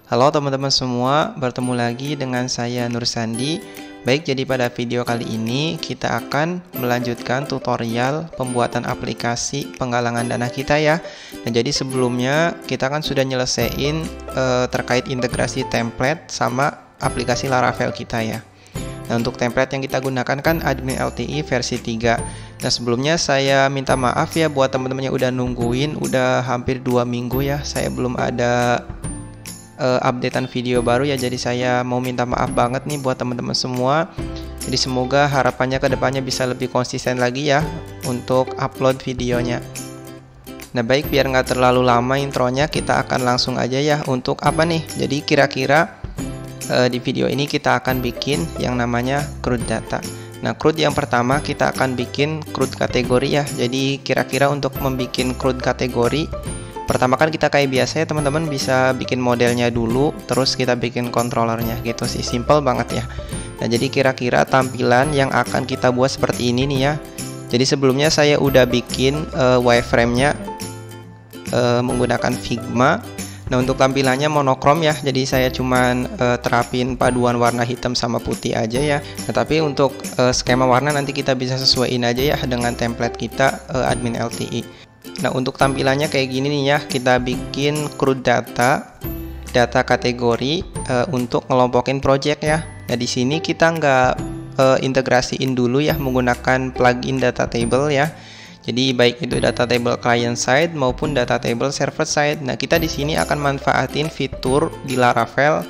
Halo teman-teman semua, bertemu lagi dengan saya Nur Sandi. Baik, jadi pada video kali ini kita akan melanjutkan tutorial pembuatan aplikasi penggalangan dana kita ya. Dan jadi sebelumnya kita kan sudah nyelesain terkait integrasi template sama aplikasi Laravel kita ya. Nah, untuk template yang kita gunakan kan admin LTI versi 3. Nah, sebelumnya saya minta maaf ya buat teman-teman yang udah nungguin, udah hampir 2 minggu ya saya belum ada updatean video baru ya. Jadi saya mau minta maaf banget nih buat teman-teman semua. Jadi semoga harapannya kedepannya bisa lebih konsisten lagi ya untuk upload videonya. Nah baik, biar nggak terlalu lama intronya, kita akan langsung aja ya untuk apa nih. Jadi kira-kira di video ini kita akan bikin yang namanya CRUD data. Nah CRUD yang pertama kita akan bikin CRUD kategori ya. Jadi kira-kira untuk membuat CRUD kategori, pertama kan kita kayak biasa ya teman-teman, bisa bikin modelnya dulu, terus kita bikin controllernya gitu sih, simple banget ya. Nah jadi kira-kira tampilan yang akan kita buat seperti ini nih ya. Jadi sebelumnya saya udah bikin wireframe-nya menggunakan Figma. Nah untuk tampilannya monokrom ya, jadi saya cuman terapin paduan warna hitam sama putih aja ya. Nah tapi untuk skema warna nanti kita bisa sesuaiin aja ya dengan template kita admin LTI. Nah untuk tampilannya kayak gini nih ya, kita bikin CRUD data kategori untuk ngelompokin project ya. Nah di sini kita nggak integrasiin dulu ya menggunakan plugin data table ya. Jadi baik itu data table client side maupun data table server side. Nah kita di sini akan manfaatin fitur di Laravel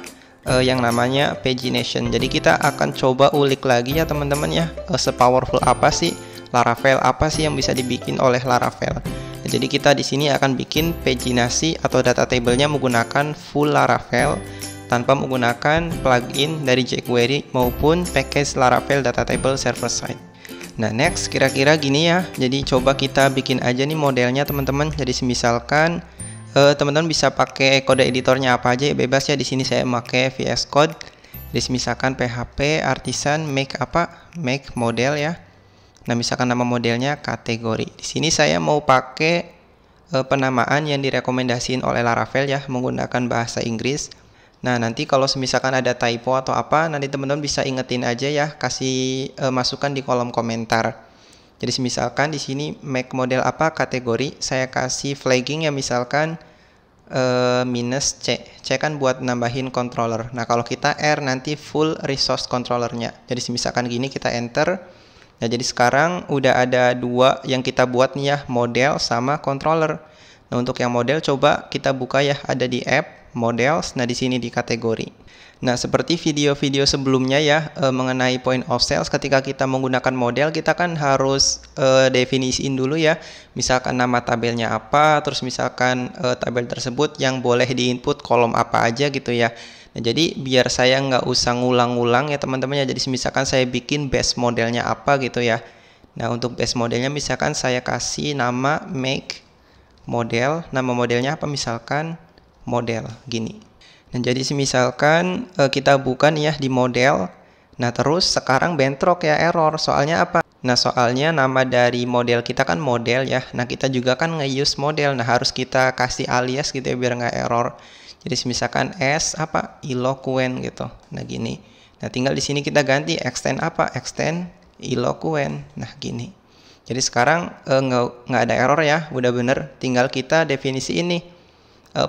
yang namanya pagination. Jadi kita akan coba ulik lagi ya teman-teman ya, sepowerful apa sih Laravel, apa sih yang bisa dibikin oleh Laravel. Nah, jadi kita di sini akan bikin paginasi atau data table-nya menggunakan full Laravel tanpa menggunakan plugin dari jQuery maupun package Laravel data table server side. Nah next kira-kira gini ya. Jadi coba kita bikin aja nih modelnya teman-teman. Jadi misalkan teman-teman bisa pakai kode editornya apa aja ya, bebas ya. Di sini saya pakai VS Code. Jadi misalkan PHP artisan make model ya. Nah, misalkan nama modelnya kategori. Di sini saya mau pakai penamaan yang direkomendasiin oleh Laravel ya, menggunakan bahasa Inggris. Nah, nanti kalau misalkan ada typo atau apa, nanti teman-teman bisa ingetin aja ya, kasih masukan di kolom komentar. Jadi misalkan di sini make model apa kategori, saya kasih flagging ya, misalkan -C. C kan buat nambahin controller. Nah, kalau kita R nanti full resource controllernya. Jadi misalkan gini kita enter. Nah jadi sekarang udah ada dua yang kita buat nih ya, model sama controller. Nah untuk yang model coba kita buka ya, ada di app models. Nah di sini di kategori. Nah seperti video-video sebelumnya ya mengenai point of sales, ketika kita menggunakan model kita kan harus definisiin dulu ya. Misalkan nama tabelnya apa, terus misalkan tabel tersebut yang boleh diinput kolom apa aja gitu ya. Nah, jadi biar saya nggak usah ngulang-ngulang ya teman-teman ya. Jadi misalkan saya bikin base modelnya apa gitu ya. Nah untuk base modelnya misalkan saya kasih nama make model. Nama modelnya apa, misalkan model gini. Nah jadi misalkan kita buka nih ya di model. Nah terus sekarang bentrok ya, error. Soalnya apa? Nah soalnya nama dari model kita kan model ya. Nah kita juga kan nge-use model. Nah harus kita kasih alias gitu ya biar nggak error. Jadi misalkan S eloquent gitu. Nah gini. Nah tinggal di sini kita ganti extend extend eloquent. Nah gini. Jadi sekarang nggak ada error ya, udah bener. Tinggal kita definisi ini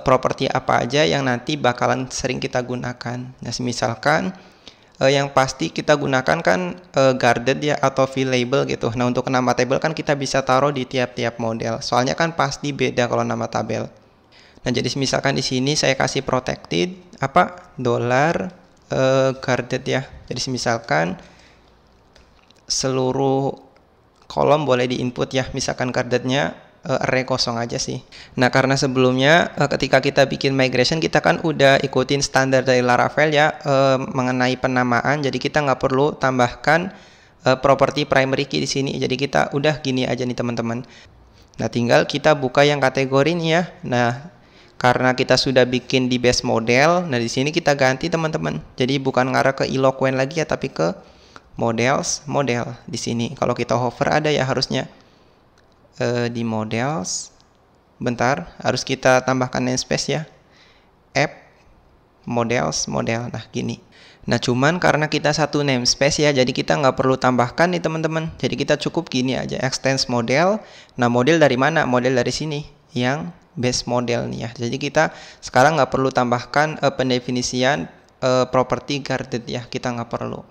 properti apa aja yang nanti bakalan sering kita gunakan. Nah misalkan yang pasti kita gunakan kan guarded ya atau view label gitu. Nah untuk nama table kan kita bisa taruh di tiap-tiap model. Soalnya kan pasti beda kalau nama tabel. Nah jadi misalkan di sini saya kasih protected $guarded ya. Jadi misalkan seluruh kolom boleh diinput ya. Misalkan guardednya array kosong aja sih. Nah karena sebelumnya ketika kita bikin migration kita kan udah ikutin standar dari Laravel ya mengenai penamaan. Jadi kita nggak perlu tambahkan properti primary key di sini. Jadi kita udah gini aja nih teman-teman. Nah tinggal kita buka yang kategori nih ya. Nah karena kita sudah bikin di base model, nah di sini kita ganti teman-teman. Jadi bukan ngarah ke eloquent lagi ya, tapi ke models model di sini. Kalau kita hover ada ya harusnya di models. Bentar, harus kita tambahkan namespace ya. App model. Nah gini. Nah cuman karena kita satu namespace ya, jadi kita nggak perlu tambahkan nih teman-teman. Jadi kita cukup gini aja, extends model. Nah model dari mana? Model dari sini, yang base model nih ya. Jadi kita sekarang nggak perlu tambahkan pendefinisian property guarded ya, kita nggak perlu.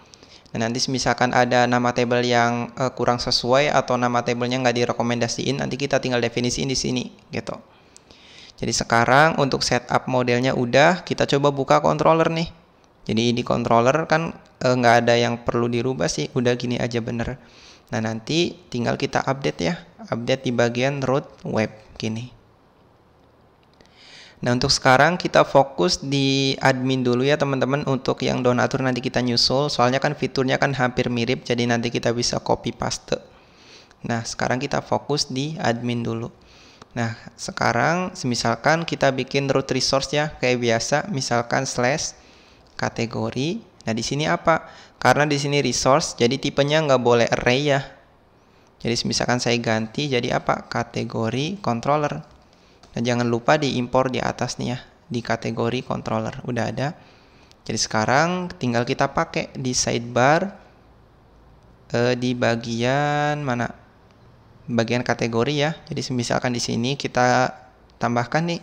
Nah nanti misalkan ada nama table yang kurang sesuai atau nama tablenya nggak direkomendasiin, nanti kita tinggal definisiin di sini gitu. Jadi sekarang untuk setup modelnya udah, kita coba buka controller nih. Jadi di controller kan nggak ada yang perlu dirubah sih, udah gini aja bener. Nah nanti tinggal kita update ya, update di bagian root web gini. Nah untuk sekarang kita fokus di admin dulu ya teman-teman. Untuk yang donatur nanti kita nyusul, soalnya kan fiturnya kan hampir mirip, jadi nanti kita bisa copy paste. Nah sekarang kita fokus di admin dulu. Nah sekarang misalkan kita bikin root resource ya kayak biasa, misalkan slash kategori. Nah di sini apa? Karena di sini resource, jadi tipenya nggak boleh array ya. Jadi misalkan saya ganti jadi apa? Kategori controller. Nah jangan lupa diimpor di atas nih ya, di kategori controller udah ada. Jadi sekarang tinggal kita pakai di sidebar di bagian mana? Bagian kategori ya. Jadi misalkan di sini kita tambahkan nih,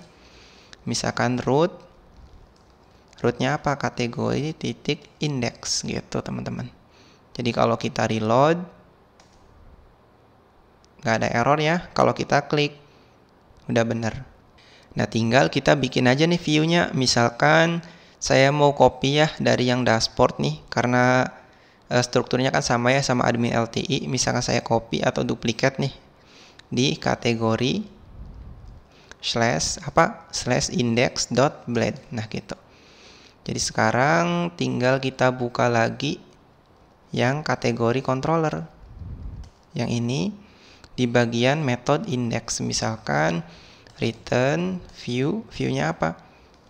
misalkan rootnya apa? Kategori titik index gitu teman-teman. Jadi kalau kita reload nggak ada error ya. Kalau kita klik udah bener. Nah tinggal kita bikin aja nih view-nya. Misalkan saya mau copy ya dari yang dashboard nih, karena strukturnya kan sama ya sama admin LTI. Misalkan saya copy atau duplicate nih di kategori slash index.blade. Nah gitu. Jadi sekarang tinggal kita buka lagi yang kategori controller. Yang ini di bagian method index, misalkan return view-nya apa?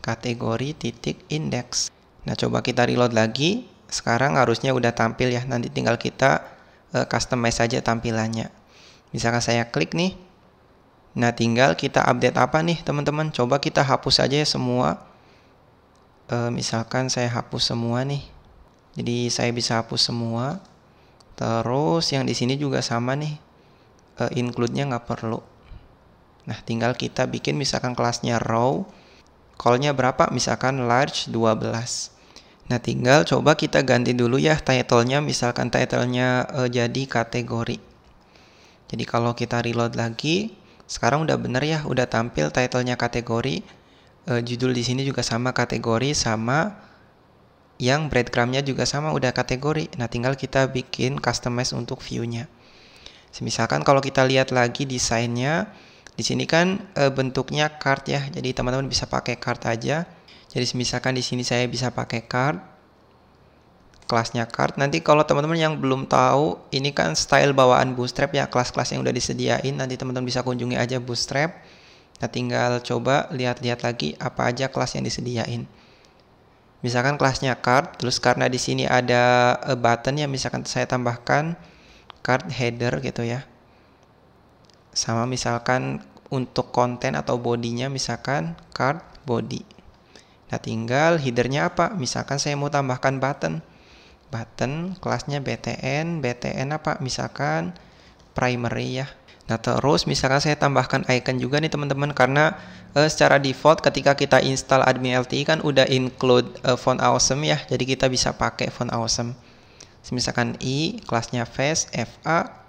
Kategori titik index. Nah coba kita reload lagi. Sekarang harusnya udah tampil ya. Nanti tinggal kita customize saja tampilannya. Misalkan saya klik nih. Nah tinggal kita update apa nih teman-teman. Coba kita hapus aja ya semua. Misalkan saya hapus semua nih. Jadi saya bisa hapus semua. Terus yang di sini juga sama nih. Include-nya nggak perlu. Nah tinggal kita bikin misalkan kelasnya row. Call-nya berapa? Misalkan large 12. Nah tinggal coba kita ganti dulu ya title-nya. Misalkan title-nya jadi kategori. Jadi kalau kita reload lagi, sekarang udah bener ya, udah tampil title-nya kategori. Judul di sini juga sama kategori, sama yang breadcrumb-nya juga sama udah kategori. Nah tinggal kita bikin customize untuk view-nya. Misalkan kalau kita lihat lagi desainnya, di sini kan bentuknya card ya. Jadi teman-teman bisa pakai card aja. Jadi misalkan di sini saya bisa pakai card, kelasnya card. Nanti kalau teman-teman yang belum tahu, ini kan style bawaan Bootstrap ya, kelas-kelas yang udah disediain. Nanti teman-teman bisa kunjungi aja Bootstrap. Nah tinggal coba lihat-lihat lagi apa aja kelas yang disediain. Misalkan kelasnya card, terus karena di sini ada button ya, misalkan saya tambahkan card header gitu ya. Sama misalkan untuk konten atau bodinya misalkan card body. Nah tinggal headernya apa? Misalkan saya mau tambahkan button. Button kelasnya btn apa? Misalkan primary ya. Nah terus misalkan saya tambahkan icon juga nih teman-teman, karena secara default ketika kita install admin LTI kan udah include font awesome ya, jadi kita bisa pakai font awesome. Misalkan kelasnya face fa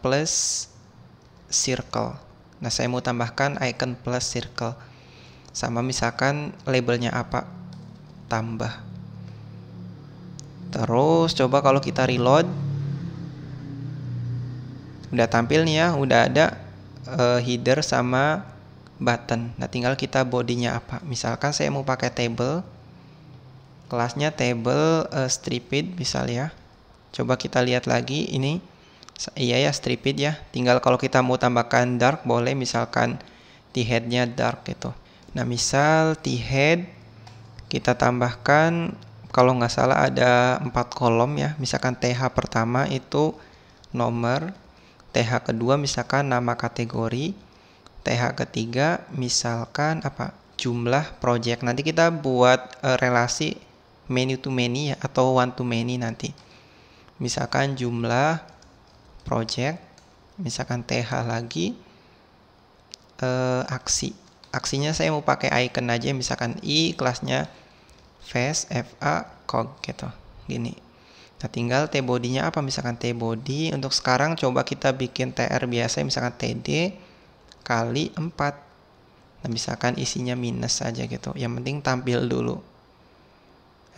plus circle. Nah saya mau tambahkan icon plus circle. Sama misalkan labelnya apa? Tambah. Terus coba kalau kita reload, udah tampil nih ya, udah ada header sama button. Nah tinggal kita bodinya apa. Misalkan saya mau pakai table, kelasnya table striped misal ya. Coba kita lihat lagi ini. Iya ya, striped ya. Tinggal kalau kita mau tambahkan dark boleh, misalkan t-head-nya dark gitu. Nah misal t-head kita tambahkan, kalau nggak salah ada 4 kolom ya. Misalkan th pertama itu nomor, th kedua misalkan nama kategori, th ketiga misalkan apa? jumlah project. Nanti kita buat relasi many to many ya, atau one to many nanti. Misalkan jumlah project, misalkan TH lagi, aksi. Aksinya saya mau pakai icon aja, misalkan I, kelasnya face, FA, cog gitu. Gini. Nah, tinggal T-body-nya apa? Misalkan T-body. Untuk sekarang coba kita bikin TR biasa, misalkan TD kali 4. Nah, misalkan isinya minus aja gitu. Yang penting tampil dulu.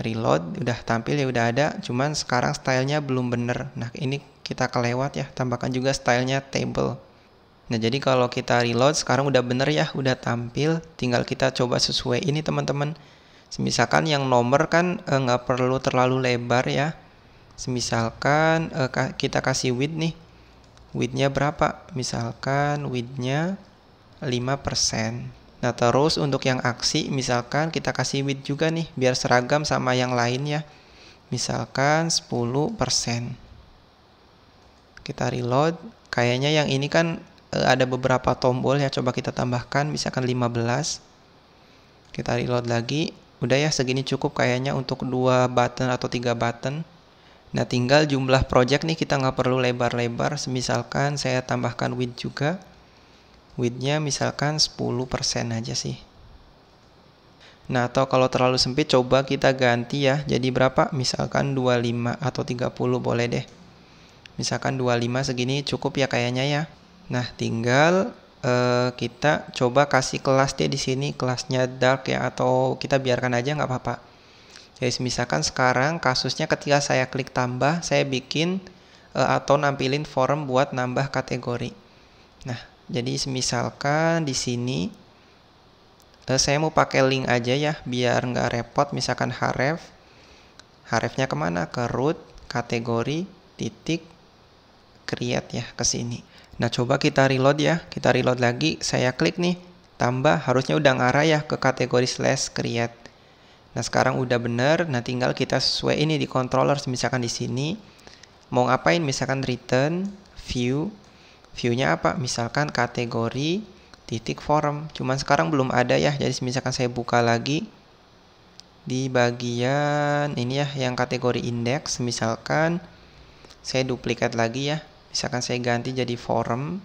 Reload, udah tampil ya, udah ada. Cuman sekarang stylenya belum bener. Nah, ini kita kelewat ya. Tambahkan juga stylenya table. Nah, jadi kalau kita reload sekarang udah bener ya, udah tampil. Tinggal kita coba sesuai ini teman-teman. Misalkan yang nomor kan nggak perlu terlalu lebar ya. Misalkan kita kasih width nih. Width-nya berapa? Misalkan width-nya 5%. Nah, terus untuk yang aksi, misalkan kita kasih width juga nih, biar seragam sama yang lain ya. Misalkan 10%. Kita reload. Kayaknya yang ini kan ada beberapa tombol ya, coba kita tambahkan, misalkan 15. Kita reload lagi. Udah ya, segini cukup kayaknya untuk 2 button atau 3 button. Nah, tinggal jumlah project nih, kita nggak perlu lebar-lebar. Misalkan saya tambahkan width juga. Width-nya misalkan 10% aja sih. Nah, atau kalau terlalu sempit coba kita ganti ya. Jadi berapa? Misalkan 25 atau 30 boleh deh. Misalkan 25 segini cukup ya kayaknya ya. Nah, tinggal kita coba kasih kelas deh di sini, kelasnya dark ya, atau kita biarkan aja nggak apa-apa. Jadi misalkan sekarang kasusnya ketika saya klik tambah, saya bikin atau nampilin form buat nambah kategori. Nah, jadi misalkan di sini saya mau pakai link aja ya, biar nggak repot. Misalkan href, hrefnya kemana? Ke root, kategori, titik, create ya, ke sini. Nah, coba kita reload ya, kita reload lagi. Saya klik nih, tambah, harusnya udah ngarah ya ke kategori /create. Nah, sekarang udah bener. Nah, tinggal kita sesuai ini di controller. Misalkan di sini mau ngapain? Misalkan return view. View-nya apa? Misalkan kategori titik form. Cuman sekarang belum ada ya. Jadi misalkan saya buka lagi di bagian ini ya, yang kategori index. Misalkan saya duplikat lagi ya. Misalkan saya ganti jadi form.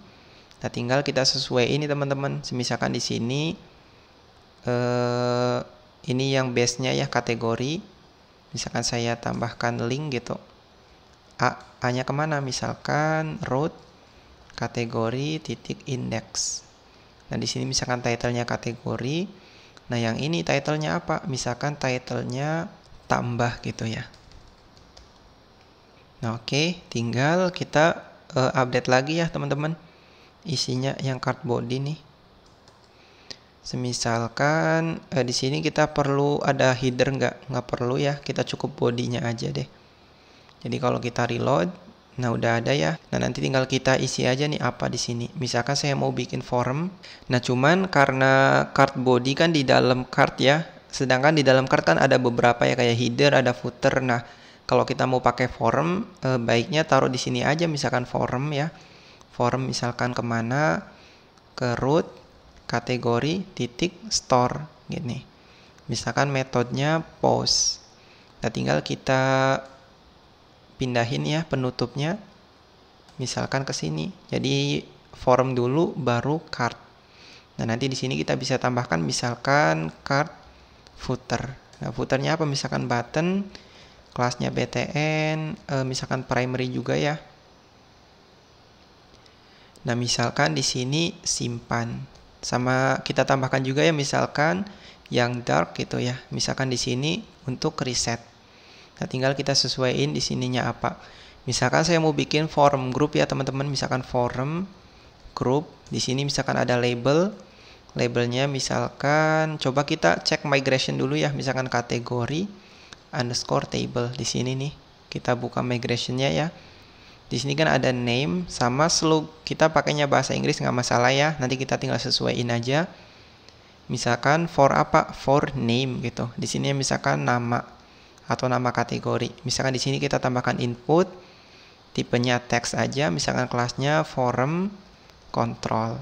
Nah, tinggal kita sesuai ini teman-teman. Misalkan di sini ini yang base-nya ya, kategori. Misalkan saya tambahkan link gitu. A-nya kemana? Misalkan root, kategori, titik index. Nah, di sini misalkan title-nya kategori. Nah, yang ini title-nya apa? Misalkan title-nya tambah gitu ya. Nah, oke. Tinggal kita update lagi ya teman-teman. Isinya yang card body nih. Misalkan di sini kita perlu ada header nggak perlu ya, kita cukup bodinya aja deh. Jadi kalau kita reload, nah udah ada ya. Nah, nanti tinggal kita isi aja nih apa di sini. Misalkan saya mau bikin form. Nah, cuman karena card body kan di dalam card ya, sedangkan di dalam card kan ada beberapa ya, kayak header, ada footer. Nah, kalau kita mau pakai form, baiknya taruh di sini aja, misalkan form ya. Form misalkan kemana? Ke root, kategori, titik, store gini. Misalkan metodenya post. Nah, tinggal kita pindahin ya penutupnya. Misalkan ke sini. Jadi form dulu baru card. Nah, nanti di sini kita bisa tambahkan misalkan card footer. Nah, footernya apa? Misalkan button, kelasnya btn, misalkan primary juga ya. Nah, misalkan di sini simpan. Sama kita tambahkan juga ya, misalkan yang dark gitu ya. Misalkan di sini untuk reset. Nah, tinggal kita sesuaiin di sininya apa. Misalkan saya mau bikin form group ya teman-teman. Misalkan form group. Di sini misalkan ada label. Labelnya misalkan coba kita cek migration dulu ya. Misalkan kategori underscore table di sini nih. Kita buka migrationnya ya. Di sini kan ada name sama slug. Kita pakainya bahasa Inggris nggak masalah ya. Nanti kita tinggal sesuaiin aja. Misalkan for apa? For name gitu. Di sini misalkan nama atau nama kategori. Misalkan di sini kita tambahkan input, tipenya teks aja. Misalkan kelasnya form control.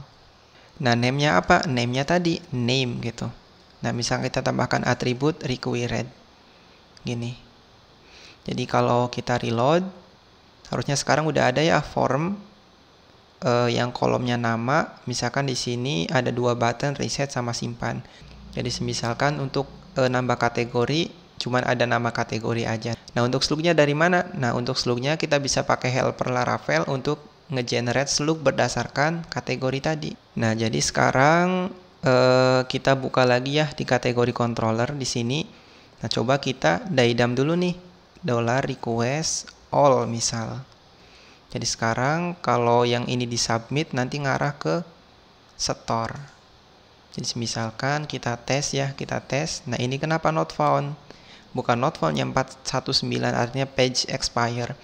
Nah, name-nya apa? Name-nya tadi name gitu. Nah, misalkan kita tambahkan atribut required. Gini. Jadi kalau kita reload, harusnya sekarang udah ada ya form yang kolomnya nama. Misalkan di sini ada dua button reset sama simpan. Jadi misalkan untuk nambah kategori cuman ada nama kategori aja. Nah, untuk slugnya dari mana? Nah, untuk slugnya kita bisa pakai helper Laravel untuk nge-generate slug berdasarkan kategori tadi. Nah, jadi sekarang kita buka lagi ya di kategori controller di sini. Nah, coba kita daidam dulu nih. $request all misal. Jadi sekarang kalau yang ini disubmit nanti ngarah ke store. Jadi misalkan kita tes ya, kita tes. Nah, ini kenapa not found? Bukan not found yang 419 artinya page expire.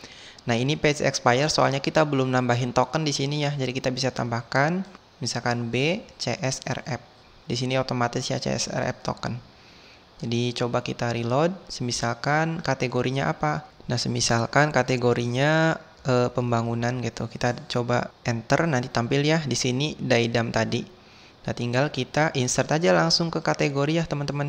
Nah, ini page expire soalnya kita belum nambahin token di sini ya. Jadi kita bisa tambahkan misalkan B CSRF. Di sini otomatis ya CSRF token. Jadi coba kita reload. Semisalkan kategorinya apa? Nah, semisalkan kategorinya pembangunan gitu. Kita coba enter, nanti tampil ya di sini daidam tadi. Nah, tinggal kita insert aja langsung ke kategori ya teman-teman.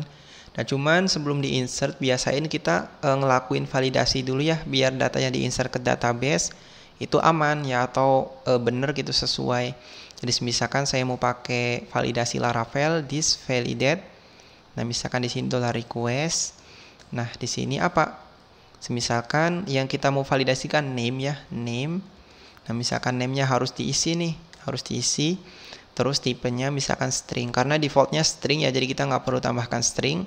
Nah, cuman sebelum di-insert, biasain kita ngelakuin validasi dulu ya, biar datanya di-insert ke database itu aman ya, atau bener gitu sesuai. Jadi misalkan saya mau pakai validasi Laravel, this validate. Nah, misalkan di sini $request. Nah, di sini apa? Misalkan yang kita mau validasikan name ya, name. Nah, misalkan name-nya harus diisi nih, harus diisi. Terus tipenya misalkan string, karena defaultnya string ya, jadi kita nggak perlu tambahkan string.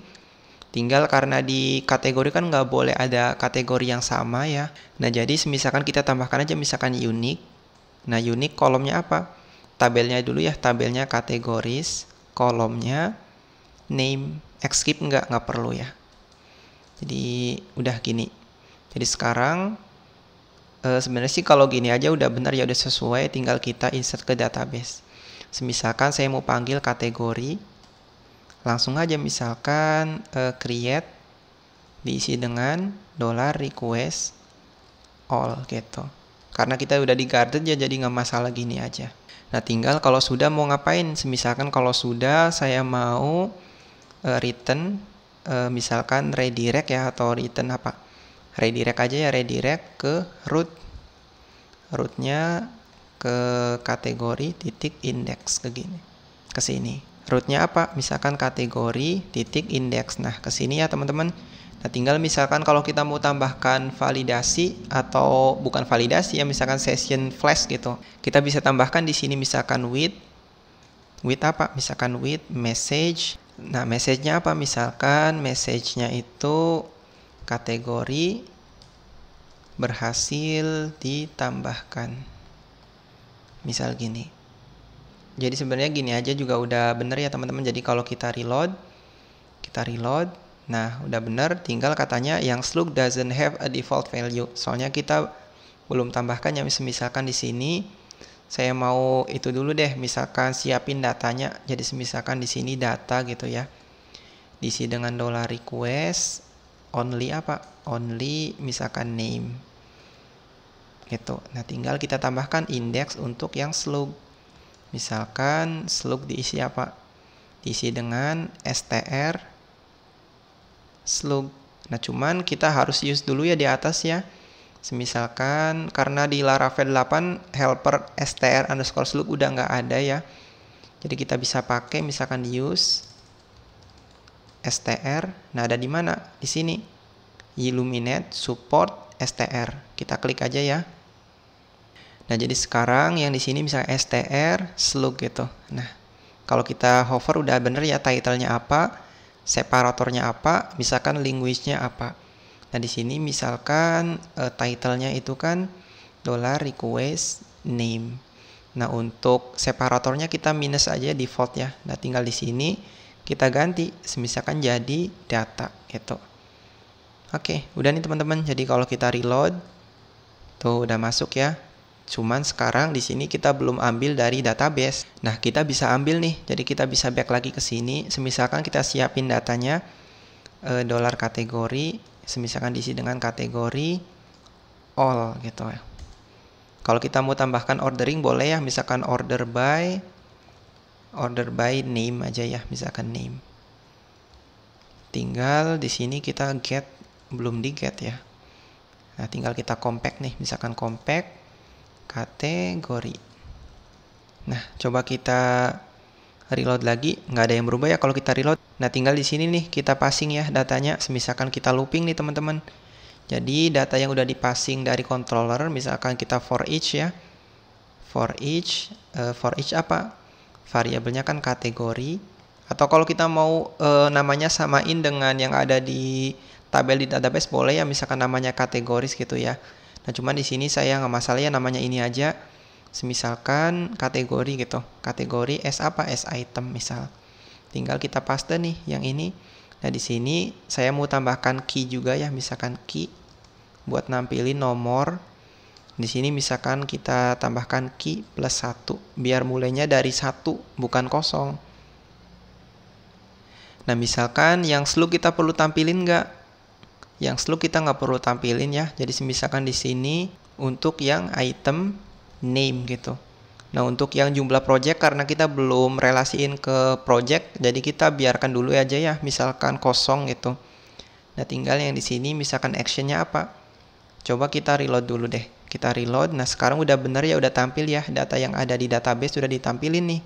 Tinggal karena di kategori kan nggak boleh ada kategori yang sama ya. Nah, jadi misalkan kita tambahkan aja misalkan unique. Nah, unique kolomnya apa? Tabelnya dulu ya, tabelnya kategoris, kolomnya name. Skip nggak perlu ya. Jadi udah gini. Jadi sekarang sebenarnya sih kalau gini aja udah benar ya, udah sesuai, tinggal kita insert ke database. Misalkan saya mau panggil kategori, langsung aja misalkan create, diisi dengan $request all gitu. Karena kita udah di guarded ya, jadi nggak masalah gini aja. Nah, tinggal kalau sudah mau ngapain, misalkan kalau sudah saya mau return, misalkan redirect ya, atau return apa? Redirect aja ya, redirect ke root. Rootnya ke kategori titik index ke sini. Rootnya apa? Misalkan kategori titik index. Nah, ke sini ya teman-teman. Nah, tinggal misalkan kalau kita mau tambahkan validasi atau bukan validasi ya, misalkan session flash gitu. Kita bisa tambahkan di sini misalkan with apa? Misalkan with message. Nah, message-nya apa? Misalkan message-nya itu kategori berhasil ditambahkan. Misal gini. Jadi sebenarnya gini aja juga udah bener ya teman-teman. Jadi kalau kita reload, nah udah bener. Tinggal katanya yang slug doesn't have a default value. Soalnya kita belum tambahkan ya. Misalkan di sini saya mau itu dulu deh. Misalkan siapin datanya. Jadi misalkan di sini data gitu ya. Diisi dengan $request only apa? Only misalkan name. Gitu. Nah, tinggal kita tambahkan index untuk yang slug. Misalkan slug diisi apa? Diisi dengan str slug. Nah, cuman kita harus use dulu ya di atas ya. Misalkan karena di Laravel 8 helper str_slug udah nggak ada ya. Jadi kita bisa pakai misalkan use str. Nah, ada di mana? Di sini. Illuminate support str. Kita klik aja ya. Nah, jadi sekarang yang di sini misalnya str slug gitu. Nah, kalau kita hover udah bener ya, title-nya apa, separatornya apa, misalkan language-nya apa. Nah, di sini misalkan title-nya itu kan $request name. Nah, untuk separatornya kita minus aja default ya. Nah, tinggal di sini kita ganti, misalkan jadi data gitu. Oke, udah nih teman-teman. Jadi kalau kita reload, tuh udah masuk ya. Cuman sekarang di sini kita belum ambil dari database. Nah, kita bisa ambil nih. Jadi kita bisa back lagi ke sini. Misalkan kita siapin datanya $kategori, misalkan diisi dengan kategori all gitu ya. Kalau kita mau tambahkan ordering boleh ya, misalkan order by name aja ya, misalkan name. tinggal di sini kita get, belum di get ya. Nah, tinggal kita compact nih, misalkan compact kategori. Nah, coba kita reload lagi, nggak ada yang berubah ya kalau kita reload. Nah, tinggal di sini nih kita passing ya datanya. Misalkan kita looping nih teman-teman. Jadi data yang udah dipassing dari controller, misalkan kita for each ya. For each apa? Variabelnya kan kategori. Atau kalau kita mau namanya samain dengan yang ada di tabel di database boleh ya, misalkan namanya kategoris gitu ya. Nah, cuman di sini saya nggak masalah ya, namanya ini aja. Misalkan kategori gitu. Kategori S apa? S item misal. Tinggal kita paste nih yang ini. Nah, di sini saya mau tambahkan key juga ya, misalkan key buat nampilin nomor. Di sini misalkan kita tambahkan key plus 1 biar mulainya dari 1 bukan kosong. Nah, misalkan yang slug kita perlu tampilin nggak? Yang slug kita nggak perlu tampilin ya. Jadi misalkan di sini untuk yang item name gitu. Nah, untuk yang jumlah project karena kita belum relasiin ke project, jadi kita biarkan dulu aja ya, misalkan kosong gitu. Nah, tinggal yang di sini misalkan actionnya apa? Coba kita reload dulu deh. Kita reload. Nah, sekarang udah bener ya, udah tampil ya, data yang ada di database sudah ditampilin nih.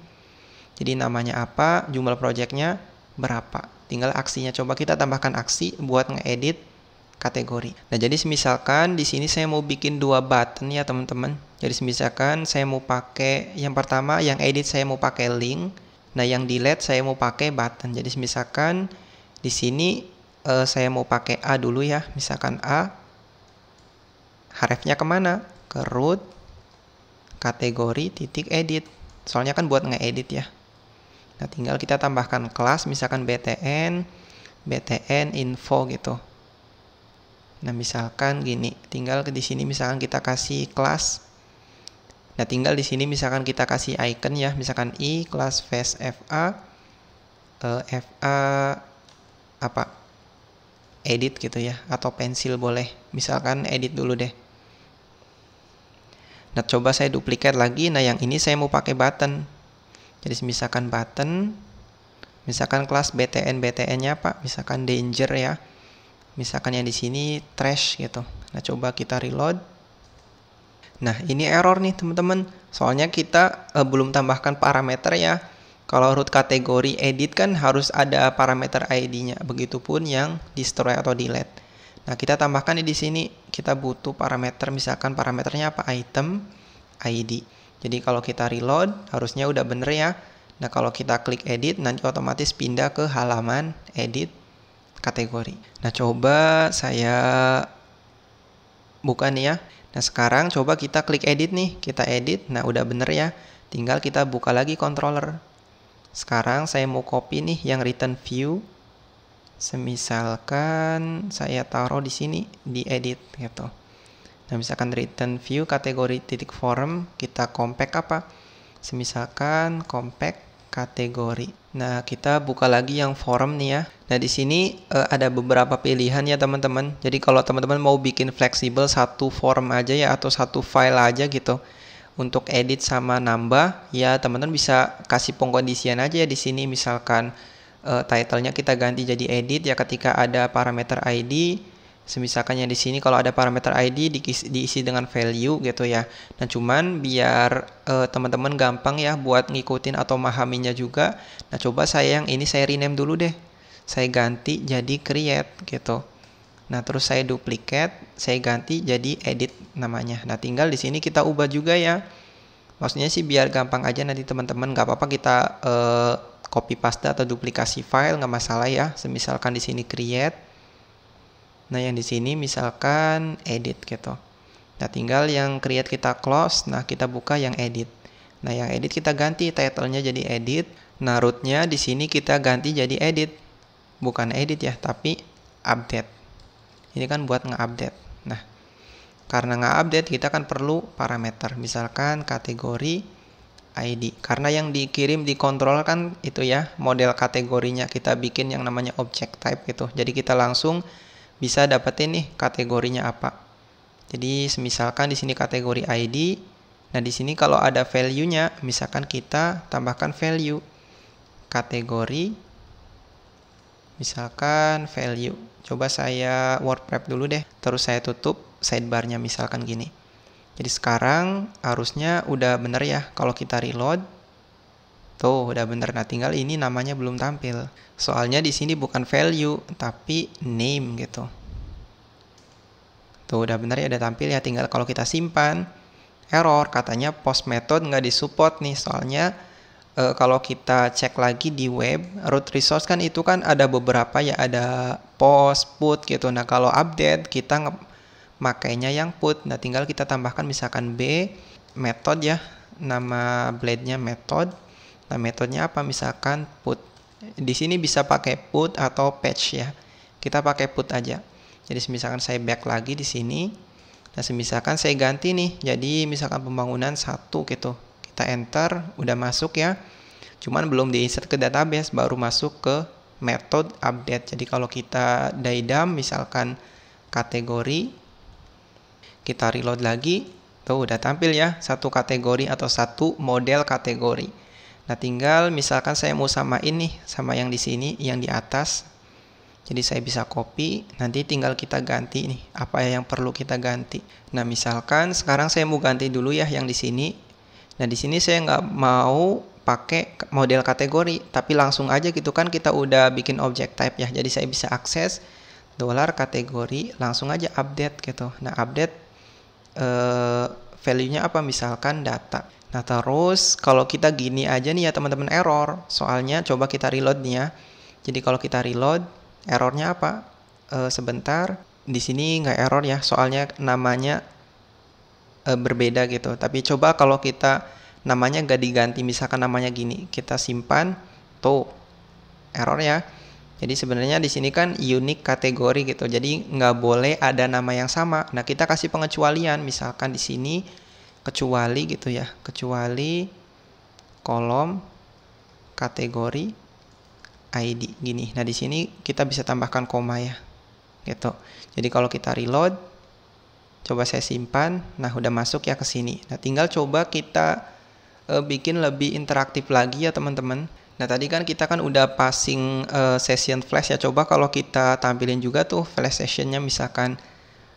Jadi namanya apa, jumlah projectnya berapa. Tinggal aksinya. Coba kita tambahkan aksi buat ngedit kategori. Nah, jadi misalkan di sini saya mau bikin 2 button ya teman-teman. Jadi misalkan saya mau pakai yang pertama, yang edit saya mau pakai link. Nah, yang delete saya mau pakai button. Jadi misalkan di sini saya mau pakai A dulu ya. Misalkan A. Hrefnya kemana? Ke root kategori titik edit. Soalnya kan buat ngedit ya. Nah, tinggal kita tambahkan kelas misalkan btn info gitu. Nah, misalkan gini, tinggal di sini misalkan kita kasih kelas. Nah, tinggal di sini misalkan kita kasih icon ya, misalkan i kelas face fa apa? Edit gitu ya, atau pensil boleh. Misalkan edit dulu deh. Nah, coba saya duplikat lagi. Nah, yang ini saya mau pakai button. Jadi misalkan button, misalkan kelas btn-nya apa? Misalkan danger ya. Misalkan yang di sini trash gitu. Nah, coba kita reload. Nah, ini error nih teman-teman. Soalnya kita belum tambahkan parameter ya. Kalau root kategori edit kan harus ada parameter ID-nya. Begitupun yang destroy atau delete. Nah, kita tambahkan di sini. Kita butuh parameter, misalkan parameternya apa? Item ID. Jadi kalau kita reload harusnya udah bener ya. Nah, kalau kita klik edit nanti otomatis pindah ke halaman edit kategori. Nah, coba saya buka nih ya. Nah, sekarang coba kita klik edit nih. Kita edit. Nah, udah bener ya. Tinggal kita buka lagi controller. Sekarang saya mau copy nih yang return view. Semisalkan saya taruh di sini di edit gitu. Nah, misalkan return view kategori titik form, kita compact apa? Semisalkan compact kategori. Nah, kita buka lagi yang form nih ya. Nah, di sini ada beberapa pilihan ya teman-teman. Jadi kalau teman-teman mau bikin fleksibel satu form aja ya atau satu file aja gitu. Untuk edit sama nambah ya teman-teman bisa kasih pengkondisian aja ya di sini. Misalkan title-nya kita ganti jadi edit ya ketika ada parameter ID. Misalkan yang di sini kalau ada parameter ID diisi dengan value gitu ya. Nah, cuman biar teman-teman gampang ya buat ngikutin atau memahaminya juga. Nah, coba saya rename dulu deh. Saya ganti jadi create gitu. Nah, terus saya duplicate, saya ganti jadi edit namanya. Nah, tinggal di sini kita ubah juga ya. Maksudnya sih biar gampang aja nanti teman-teman, nggak apa-apa kita copy paste atau duplikasi file, nggak masalah ya. Misalkan di sini create. Nah, yang di sini misalkan edit gitu. Nah, tinggal yang create kita close. Nah, kita buka yang edit. Nah, yang edit kita ganti title-nya jadi edit. Nah, root-nya di sini kita ganti jadi edit. Bukan edit ya, tapi update. Ini kan buat nge-update. Nah, karena nge-update kita kan perlu parameter. Misalkan kategori ID. Karena yang dikirim di control kan itu ya, model kategorinya kita bikin yang namanya object type gitu. Jadi kita langsung bisa dapetin nih kategorinya apa. Jadi misalkan di sini kategori ID. Nah, di sini kalau ada value-nya, misalkan kita tambahkan value kategori Misalkan value. Coba saya word wrap dulu deh. Terus saya tutup sidebarnya misalkan gini. Jadi sekarang harusnya udah bener ya. Kalau kita reload, tuh udah bener. Nah tinggal ini namanya belum tampil. Soalnya di sini bukan value, tapi name gitu. Tuh udah bener ya, udah tampil ya. Tinggal kalau kita simpan, error katanya post method nggak disupport nih. Soalnya kalau kita cek lagi di web, root resource kan itu kan ada beberapa ya, ada post, put gitu. Nah kalau update kita makainya yang put. Nah tinggal kita tambahkan misalkan B, method ya, nama blade-nya method. Nah metodenya apa? Misalkan put. Di sini bisa pakai put atau patch ya. Kita pakai put aja. Jadi misalkan saya back lagi di sini. Nah misalkan saya ganti nih. Jadi misalkan pembangunan 1 gitu. Kita enter, udah masuk ya. Cuman belum di-insert ke database, baru masuk ke method update. Jadi kalau kita daidam misalkan kategori, kita reload lagi, tuh udah tampil ya satu kategori atau satu model kategori. Nah tinggal misalkan saya mau samain nih sama yang di sini, yang di atas. Jadi saya bisa copy, nanti tinggal kita ganti nih apa yang perlu kita ganti. Nah misalkan sekarang saya mau ganti dulu ya yang di sini. Nah di sini saya nggak mau pakai model kategori, tapi langsung aja gitu kan kita udah bikin object type ya. Jadi saya bisa akses $kategori, langsung aja update gitu. Nah update value-nya apa? Misalkan data. Nah terus kalau kita gini aja nih ya teman-teman error. Soalnya coba kita reload nih ya. Jadi kalau kita reload, errornya apa? Sebentar. Di sini nggak error ya. Soalnya namanya berbeda gitu. Tapi coba kalau kita namanya nggak diganti, misalkan namanya gini, kita simpan, tuh error ya. Jadi sebenarnya di sini kan unique kategori gitu. Jadi nggak boleh ada nama yang sama. Nah kita kasih pengecualian, misalkan di sini kecuali gitu ya, kecuali kolom kategori ID gini. Nah di sini kita bisa tambahkan koma ya, gitu. Jadi kalau kita reload, coba saya simpan, nah udah masuk ya ke sini. Nah tinggal coba kita bikin lebih interaktif lagi ya teman-teman. Nah tadi kan kita kan udah passing session flash ya. Coba kalau kita tampilin juga tuh flash sessionnya, misalkan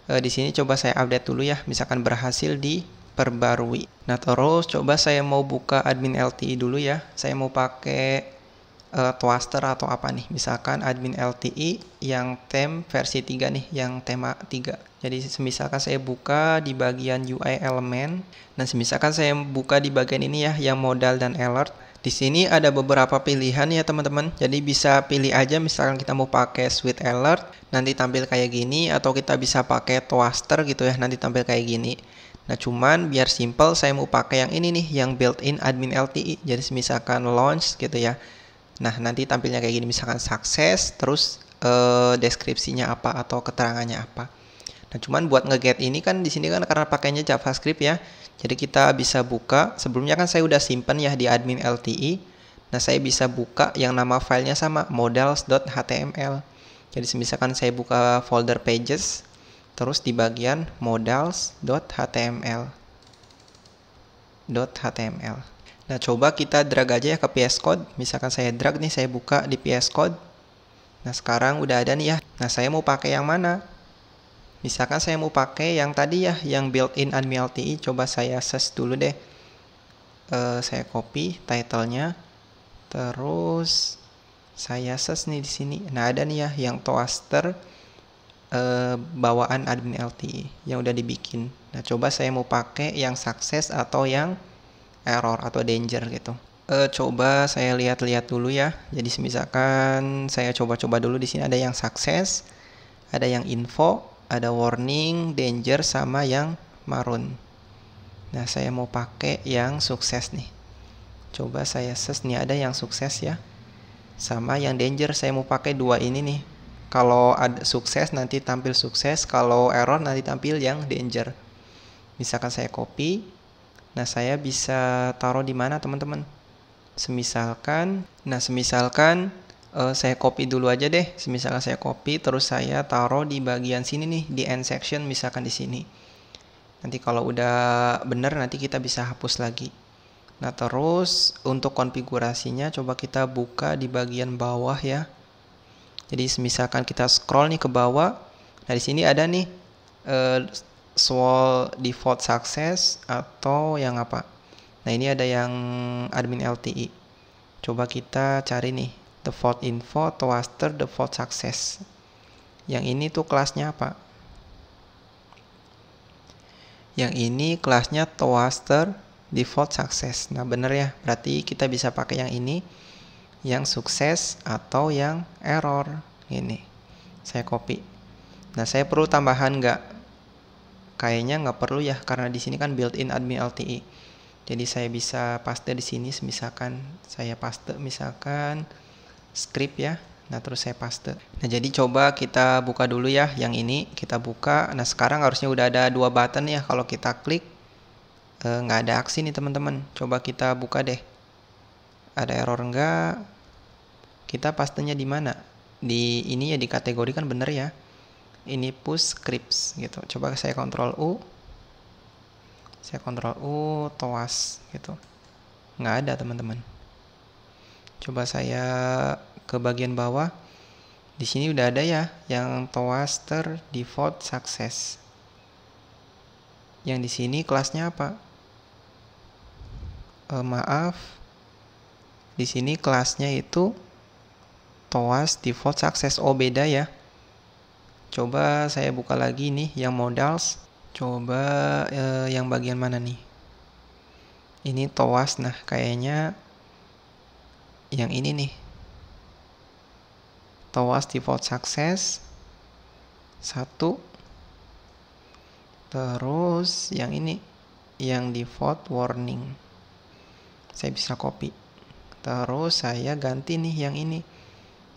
di sini coba saya update dulu ya. Misalkan berhasil diperbarui. Nah terus coba saya mau buka admin LTI dulu ya. Saya mau pakai Toaster atau apa nih. Misalkan admin LTI yang theme versi 3 nih, yang tema 3. Jadi misalkan saya buka di bagian UI element. Dan misalkan saya buka di bagian ini ya, yang modal dan alert. Di sini ada beberapa pilihan ya teman-teman. Jadi bisa pilih aja, misalkan kita mau pakai suite alert, nanti tampil kayak gini, atau kita bisa pakai Toaster gitu ya, nanti tampil kayak gini. Nah cuman biar simple, saya mau pakai yang ini nih, yang built-in admin LTI. Jadi misalkan launch gitu ya. Nah nanti tampilnya kayak gini, misalkan sukses, terus deskripsinya apa atau keterangannya apa. Nah cuman buat nge-get ini kan di sini kan karena pakainya JavaScript ya. Jadi kita bisa buka, sebelumnya kan saya udah simpen ya di admin LTI. Nah saya bisa buka yang nama filenya sama, modals.html. Jadi misalkan saya buka folder pages, terus di bagian modals.html. Nah coba kita drag aja ya ke VS Code. Misalkan saya drag nih, saya buka di VS Code. Nah sekarang udah ada nih ya. Nah saya mau pakai yang mana? Misalkan saya mau pakai yang tadi ya, yang built-in admin LTI. Coba saya search dulu deh. Saya copy title-nya. Terus saya search nih di sini. Nah ada nih ya yang Toaster bawaan admin LTI yang udah dibikin. Nah coba saya mau pakai yang sukses atau yang error atau danger gitu. Coba saya lihat-lihat dulu ya. Jadi misalkan saya coba-coba dulu, di sini ada yang sukses, ada yang info, ada warning, danger, sama yang maroon. Nah saya mau pakai yang sukses nih. Coba saya search nih, ada yang sukses ya, sama yang danger. Saya mau pakai dua ini nih. Kalau ada sukses nanti tampil sukses, kalau error nanti tampil yang danger. Misalkan saya copy. Nah saya bisa taruh di mana teman-teman? Semisalkan saya copy dulu aja deh. Misalkan saya copy, terus saya taruh di bagian sini nih, di end section, misalkan di sini. Nanti kalau udah bener nanti kita bisa hapus lagi. Nah terus untuk konfigurasinya coba kita buka di bagian bawah ya. Jadi misalkan kita scroll nih ke bawah, nah di sini ada nih Swol default success atau yang apa. Nah ini ada yang admin LTI. Coba kita cari nih default info toaster default success. Yang ini tuh kelasnya apa? Yang ini kelasnya toaster default success. Nah bener ya, berarti kita bisa pakai yang ini, yang sukses atau yang error. Ini saya copy. Nah saya perlu tambahan nggak? Kayaknya nggak perlu ya, karena di sini kan built-in admin LTI. Jadi saya bisa paste di sini, misalkan saya paste misalkan script ya. Nah terus saya paste. Nah jadi coba kita buka dulu ya yang ini, kita buka. Nah sekarang harusnya udah ada 2 button ya. Kalau kita klik nggak ada aksi nih teman-teman. Coba kita buka deh. Ada error nggak? Kita pastenya di mana? Di ini ya, di kategori kan bener ya. Ini push scripts gitu. Coba saya Ctrl U. Saya Ctrl U toas gitu. Nggak ada teman-teman. Coba saya ke bagian bawah. Di sini udah ada ya yang toaster default success. Yang di sini kelasnya apa? Maaf. Di sini kelasnya itu toas default success. Oh beda ya. Coba saya buka lagi nih yang modals. Coba yang bagian mana nih? Ini toas. Nah kayaknya yang ini nih. Toas default success 1. Terus yang ini yang default warning. Saya bisa copy. Terus saya ganti nih yang ini.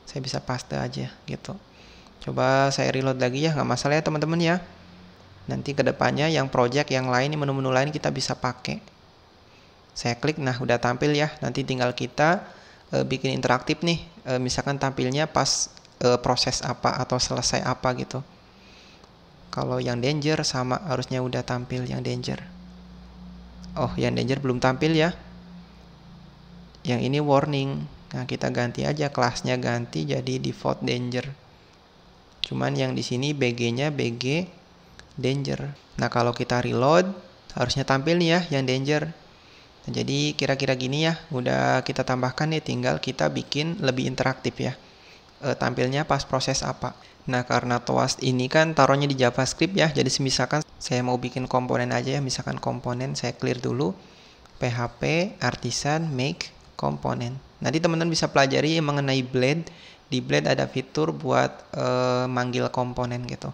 Saya bisa paste aja gitu. Coba saya reload lagi ya, nggak masalah ya teman-teman ya. Nanti kedepannya yang project yang lain, menu-menu lain kita bisa pakai. Saya klik, nah udah tampil ya. Nanti tinggal kita bikin interaktif nih. Misalkan tampilnya pas proses apa atau selesai apa gitu. Kalau yang danger sama harusnya udah tampil yang danger. Oh yang danger belum tampil ya. Yang ini warning. Nah kita ganti aja kelasnya, ganti jadi default danger. Cuman yang di sini BG-nya BG danger. Nah kalau kita reload harusnya tampil nih ya yang danger. Nah, jadi kira-kira gini ya, udah kita tambahkan nih, tinggal kita bikin lebih interaktif ya. Tampilnya pas proses apa. Nah karena toast ini kan taruhnya di JavaScript ya, jadi misalkan saya mau bikin komponen aja ya, misalkan komponen saya clear dulu, PHP artisan make komponen. Nanti teman-teman bisa pelajari mengenai blade. Di blade ada fitur buat manggil komponen gitu.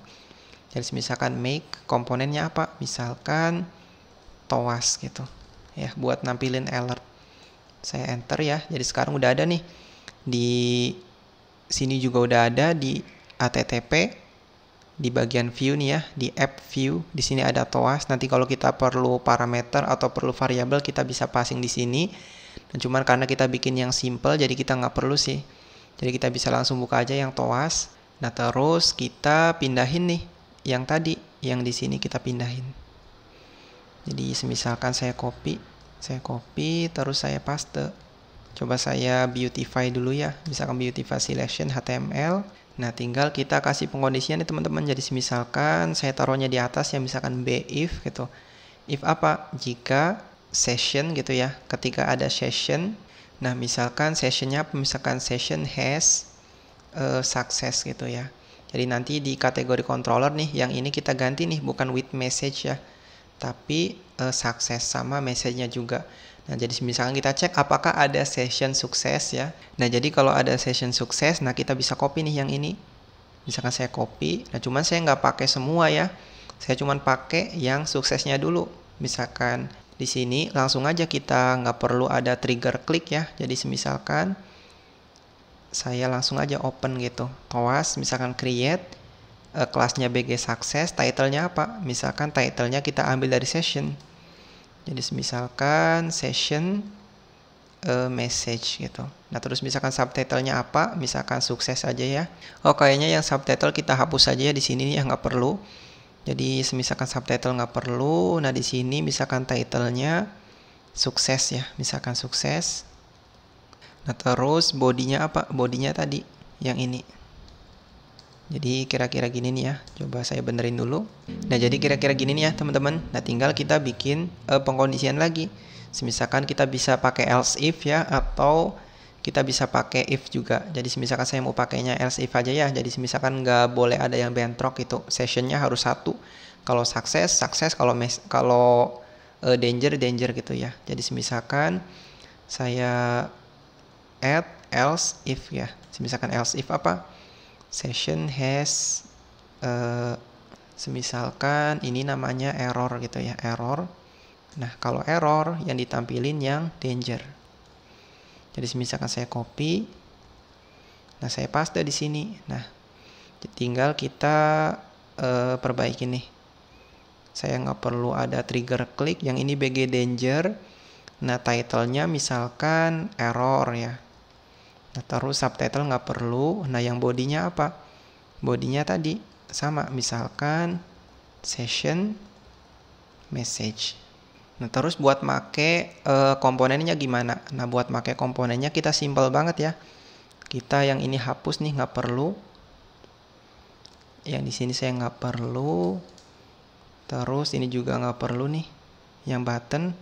Jadi misalkan make komponennya apa? Misalkan toas gitu. Ya, buat nampilin alert. Saya enter ya. Jadi sekarang udah ada nih. Di sini juga udah ada di HTTP di bagian view nih ya, di app view. Di sini ada toas. Nanti kalau kita perlu parameter atau perlu variabel kita bisa passing di sini. Dan cuman karena kita bikin yang simple jadi kita nggak perlu sih. Jadi kita bisa langsung buka aja yang toas. Nah terus kita pindahin nih yang tadi, yang di sini kita pindahin. Jadi misalkan saya copy terus saya paste. Coba saya beautify dulu ya, misalkan beautify selection HTML. Nah tinggal kita kasih pengkondisian nih teman-teman. Jadi misalkan saya taruhnya di atas ya, misalkan if gitu. If apa? Jika session gitu ya, ketika ada session. Nah misalkan sessionnya apa? Misalkan session has success gitu ya. Jadi nanti di kategori controller nih, yang ini kita ganti nih, bukan with message ya, tapi success sama message-nya juga. Nah jadi misalkan kita cek apakah ada session sukses ya. Nah jadi kalau ada session sukses, nah kita bisa copy nih yang ini. Misalkan saya copy, nah cuman saya nggak pakai semua ya. Saya cuman pakai yang suksesnya dulu. Misalkan di sini langsung aja, kita nggak perlu ada trigger klik ya. Jadi misalkan saya langsung aja open gitu. Toas misalkan create, kelasnya BG success, title-nya apa? Misalkan title-nya kita ambil dari session. Jadi misalkan session message gitu. Nah terus misalkan subtitle-nya apa? Misalkan sukses aja ya. Oh kayaknya yang subtitle kita hapus aja ya di sini ya, nggak perlu. Jadi misalkan subtitle nggak perlu. Nah di sini misalkan title-nya sukses ya, misalkan sukses. Nah terus bodinya apa? Bodinya tadi yang ini. Jadi kira-kira gini nih ya, coba saya benerin dulu. Nah jadi kira-kira gini nih ya teman-teman. Nah tinggal kita bikin pengkondisian lagi. Misalkan kita bisa pakai else if ya, atau kita bisa pakai if juga. Jadi misalkan saya mau pakainya else if aja ya. Jadi misalkan nggak boleh ada yang bentrok itu. Sessionnya harus satu. Kalau sukses, sukses. Kalau danger, danger gitu ya. Jadi misalkan saya add else if ya. Misalkan else if apa? Session has semisalkan ini namanya error gitu ya, error. Nah kalau error yang ditampilin yang danger. Jadi misalkan saya copy, nah saya paste di sini. Nah tinggal kita perbaiki nih. Saya nggak perlu ada trigger klik, yang ini BG danger. Nah titlenya misalkan error ya. Nah terus subtitle nggak perlu. Nah yang bodinya apa? Bodinya tadi sama, misalkan session message. Nah terus buat make komponennya gimana? Nah buat make komponennya kita simple banget ya. Kita yang ini hapus nih, nggak perlu. Yang di sini saya nggak perlu. Terus ini juga nggak perlu nih, yang button.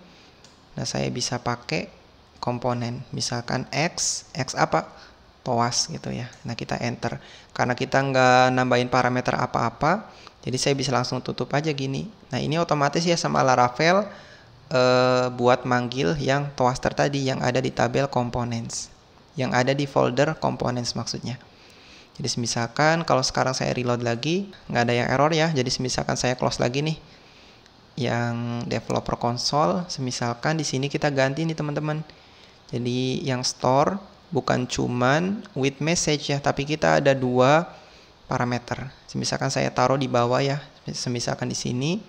Nah saya bisa pakai komponen, misalkan X apa? TOAS gitu ya. Nah kita enter. Karena kita nggak nambahin parameter apa-apa, jadi saya bisa langsung tutup aja gini. Nah ini otomatis ya sama Laravel buat manggil yang toaster tadi yang ada di tabel components, yang ada di folder components maksudnya. Jadi misalkan kalau sekarang saya reload lagi, nggak ada yang error ya. Jadi misalkan saya close lagi nih yang developer console, misalkan di sini kita ganti nih teman-teman. Jadi yang store bukan cuman with message ya, tapi kita ada dua parameter. Misalkan saya taruh di bawah ya, misalkan di sini.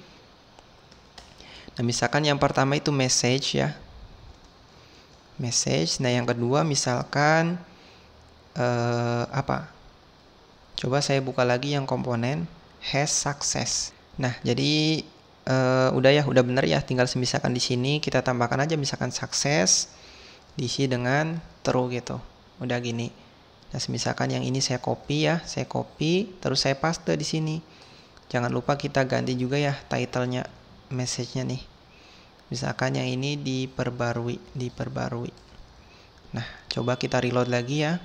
Nah misalkan yang pertama itu message ya, message. Nah yang kedua misalkan apa? Coba saya buka lagi yang komponen has success. Nah jadi udah ya, udah bener ya. Tinggal misalkan di sini kita tambahkan aja misalkan success, diisi dengan true gitu. Udah gini. Nah, misalkan yang ini saya copy ya, saya copy terus saya paste di sini. Jangan lupa kita ganti juga ya title-nya, message-nya nih. Misalkan yang ini diperbarui. Nah, coba kita reload lagi ya.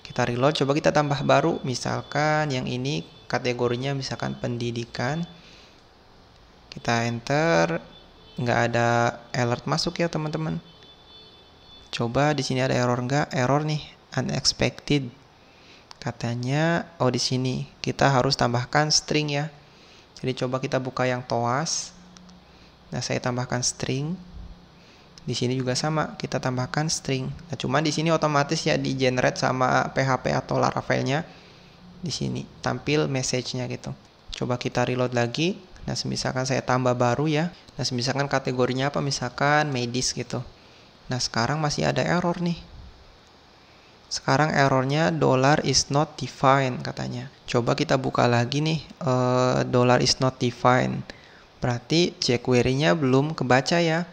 Kita reload, coba kita tambah baru. Misalkan yang ini kategorinya misalkan pendidikan. Kita enter, nggak ada alert masuk ya teman-teman. Coba di sini ada error nggak? Error nih, unexpected. Katanya, oh di sini kita harus tambahkan string ya. Jadi coba kita buka yang TOAS. Nah saya tambahkan string. Di sini juga sama, kita tambahkan string. Nah cuman di sini otomatis ya di generate sama PHP atau Laravelnya. Di sini tampil message-nya gitu. Coba kita reload lagi. Nah misalkan saya tambah baru ya. Nah misalkan kategorinya apa? Misalkan medis gitu. Nah sekarang masih ada error nih. Sekarang errornya $is not defined katanya. Coba kita buka lagi nih, $is not defined. Berarti jQuery-nya belum kebaca ya.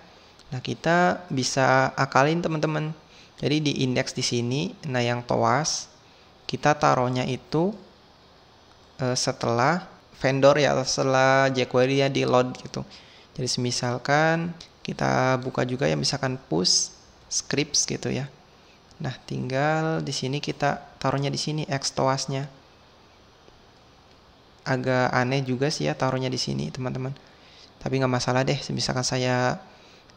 Nah kita bisa akalin teman-teman. Jadi di indeks di sini, nah yang TOAS kita taruhnya itu setelah vendor ya, setelah jQuery ya di load gitu. Jadi misalkan kita buka juga ya, misalkan push scripts gitu ya. Nah, tinggal di sini kita taruhnya di sini XTOAS-nya. Agak aneh juga sih ya taruhnya di sini, teman-teman. Tapi nggak masalah deh. Misalkan saya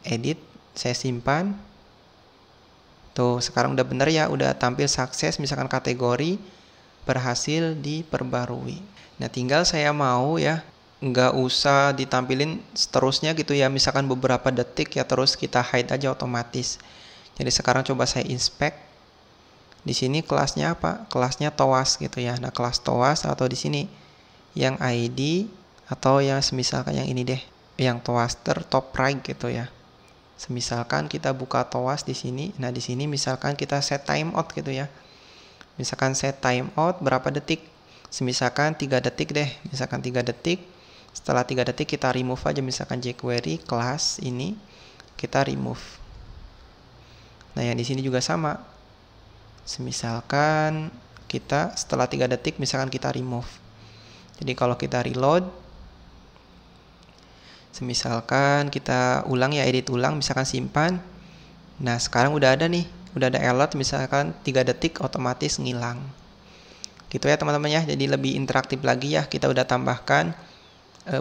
edit, saya simpan. Tuh, sekarang udah bener ya, udah tampil sukses, misalkan kategori berhasil diperbarui. Nah, tinggal saya mau ya, nggak usah ditampilin seterusnya gitu ya, misalkan beberapa detik ya, terus kita hide aja otomatis. Jadi sekarang coba saya inspect. Di sini kelasnya apa? Kelasnya TOAS gitu ya. Nah kelas TOAS atau di sini yang ID atau yang semisalkan yang ini deh, yang toaster top right gitu ya. Semisalkan kita buka TOAS di sini. Nah di sini misalkan kita set timeout gitu ya. Misalkan set timeout berapa detik? Misalkan 3 detik deh. Misalkan 3 detik. Setelah 3 detik kita remove aja, misalkan jQuery kelas ini kita remove. Nah yang di sini juga sama. Misalkan kita setelah 3 detik misalkan kita remove. Jadi kalau kita reload, misalkan kita ulang ya, edit ulang, misalkan simpan. Nah sekarang udah ada nih, udah ada alert misalkan 3 detik otomatis ngilang. Gitu ya teman-teman ya, jadi lebih interaktif lagi ya. Kita udah tambahkan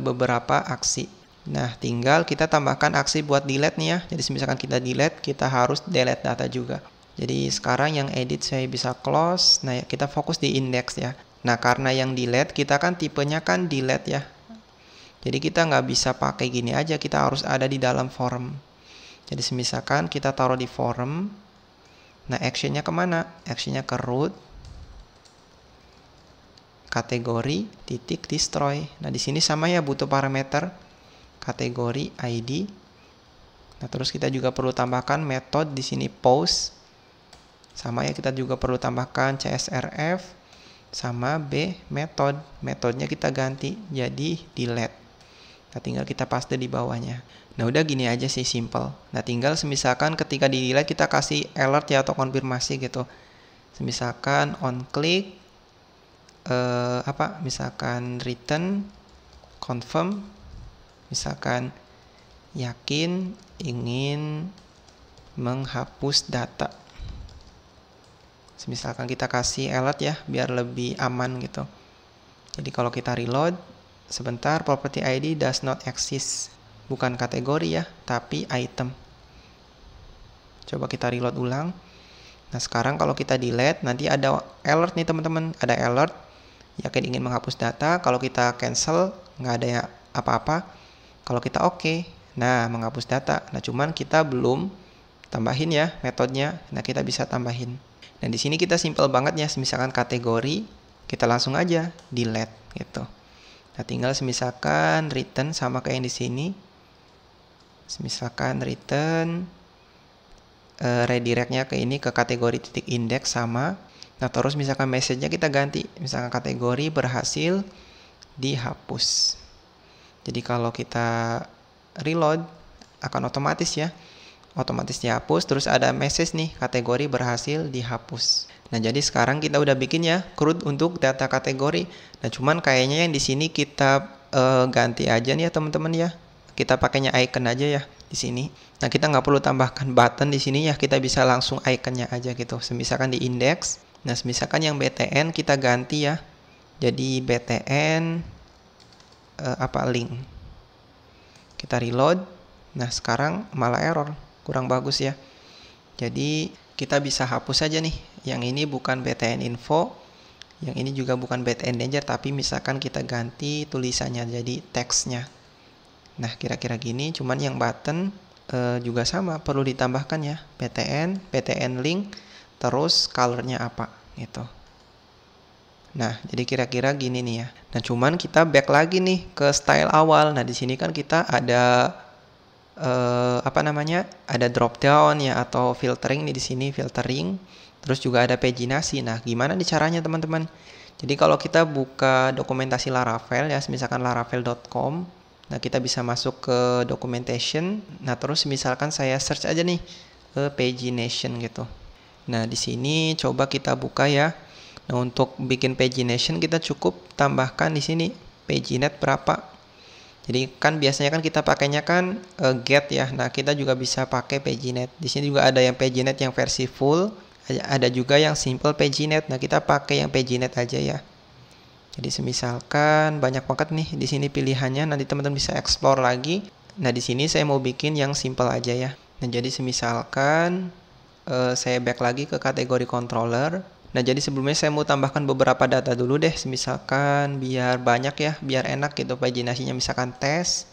beberapa aksi. Nah tinggal kita tambahkan aksi buat delete nih ya. Jadi misalkan kita delete, kita harus delete data juga. Jadi sekarang yang edit saya bisa close. Nah kita fokus di index ya. Nah karena yang delete kita kan tipenya kan delete ya. Jadi kita nggak bisa pakai gini aja, kita harus ada di dalam form. Jadi misalkan kita taruh di form. Nah actionnya kemana? Actionnya ke root, kategori, titik destroy. Nah di sini sama ya, butuh parameter kategori ID. Nah terus kita juga perlu tambahkan metode di sini post. Sama ya, kita juga perlu tambahkan CSRF sama B method. Metodenya kita ganti jadi delete. Nah tinggal kita paste di bawahnya. Nah udah gini aja sih, simple. Nah tinggal misalkan ketika di delete kita kasih alert ya atau konfirmasi gitu. Misalkan on click misalkan return confirm, misalkan yakin ingin menghapus data. Misalkan kita kasih alert ya biar lebih aman gitu. Jadi kalau kita reload sebentar, property ID does not exist, bukan kategori ya tapi item. Coba kita reload ulang. Nah sekarang kalau kita delete nanti ada alert nih teman-teman, ada alert yakin ingin menghapus data. Kalau kita cancel nggak ada ya apa-apa. Kalau kita oke, nah menghapus data. Nah cuman kita belum tambahin ya metodenya. Nah kita bisa tambahin. Nah di sini kita simple banget ya, misalkan kategori kita langsung aja delete gitu. Nah tinggal misalkan return sama kayak yang di sini. Misalkan return redirectnya ke ini, ke kategori titik index sama. Nah terus misalkan message-nya kita ganti, misalkan kategori berhasil dihapus. Jadi kalau kita reload akan otomatis ya, otomatis dihapus. Terus ada message nih, kategori berhasil dihapus. Nah jadi sekarang kita udah bikin ya CRUD untuk data kategori. Nah cuman kayaknya yang di sini kita ganti aja nih ya teman-teman ya. Kita pakainya icon aja ya di sini. Nah kita nggak perlu tambahkan button di sini ya, kita bisa langsung iconnya aja gitu. Misalkan di index. Nah misalkan yang BTN kita ganti ya, jadi BTN link. Kita reload. Nah sekarang malah error, kurang bagus ya. Jadi kita bisa hapus aja nih, yang ini bukan BTN info, yang ini juga bukan BTN danger, tapi misalkan kita ganti tulisannya jadi teksnya. Nah kira-kira gini, cuman yang button juga sama, perlu ditambahkan ya BTN link, terus colornya apa gitu. Nah jadi kira-kira gini nih ya. Nah cuman kita back lagi nih ke style awal. Nah di sini kan kita ada ada drop down ya atau filtering nih di sini, filtering. Terus juga ada paginasi. Nah gimana nih caranya teman-teman? Jadi kalau kita buka dokumentasi Laravel ya, misalkan laravel.com. Nah kita bisa masuk ke documentation. Nah terus misalkan saya search aja nih pagination gitu. Nah di sini coba kita buka ya. Nah untuk bikin pagination kita cukup tambahkan di sini paginet berapa. Jadi kan biasanya kan kita pakainya kan get ya. Nah kita juga bisa pakai paginet. Di sini juga ada yang paginet yang versi full, ada juga yang simple paginet. Nah kita pakai yang paginet aja ya. Jadi semisalkan banyak banget nih di sini pilihannya, nanti teman-teman bisa explore lagi. Nah di sini saya mau bikin yang simple aja ya. Nah jadi semisalkan saya back lagi ke kategori controller. Nah jadi sebelumnya saya mau tambahkan beberapa data dulu deh. Misalkan biar banyak ya, biar enak gitu paginasinya. Misalkan tes,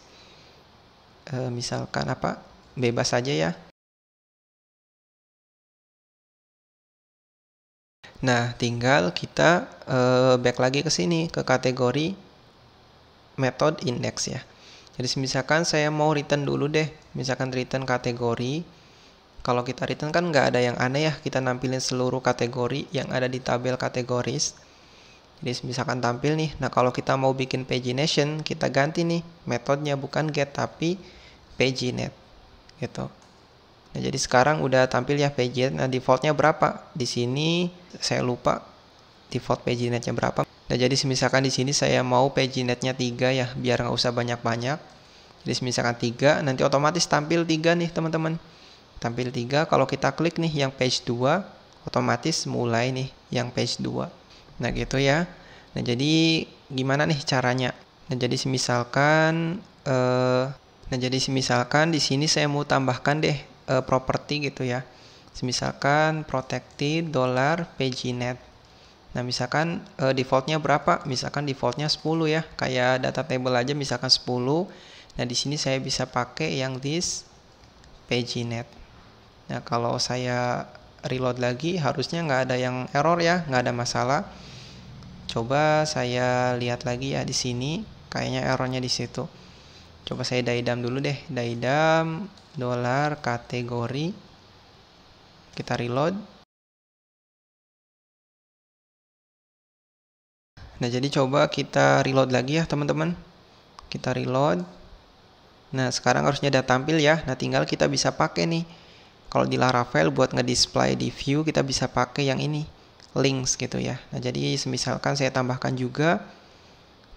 misalkan bebas saja ya. Nah, tinggal kita back lagi ke sini, ke kategori method index ya. Jadi misalkan saya mau return dulu deh, misalkan return kategori. Kalau kita return kan nggak ada yang aneh ya, kita nampilin seluruh kategori yang ada di tabel kategoris. Jadi misalkan tampil nih, nah kalau kita mau bikin pagination, kita ganti nih metodenya, bukan get tapi paginet gitu. Nah, jadi sekarang udah tampil ya paginet. Nah, defaultnya berapa? Di sini saya lupa default paginate-nya berapa. Nah, jadi misalkan di sini saya mau paginate-nya 3 ya, biar nggak usah banyak-banyak. Jadi misalkan 3, nanti otomatis tampil 3 nih teman-teman. Tampil 3, kalau kita klik nih yang page 2, otomatis mulai nih yang page 2. Nah gitu ya. Nah jadi gimana nih caranya? Nah jadi misalkan di sini saya mau tambahkan deh properti gitu ya. Misalkan protected $paginate. Nah misalkan defaultnya berapa? Misalkan defaultnya 10 ya. Kayak data table aja misalkan 10. Nah di sini saya bisa pakai yang this paginate. Nah kalau saya reload lagi harusnya nggak ada yang error ya, nggak ada masalah. Coba saya lihat lagi ya di sini, kayaknya errornya di situ. Coba saya daidam dulu deh, daidam $kategori. Kita reload. Nah jadi coba kita reload lagi ya teman-teman. Kita reload. Nah sekarang harusnya udah tampil ya. Nah tinggal kita bisa pakai nih. Kalau di Laravel buat ngedisplay di view kita bisa pakai yang ini, links gitu ya. Nah jadi misalkan saya tambahkan juga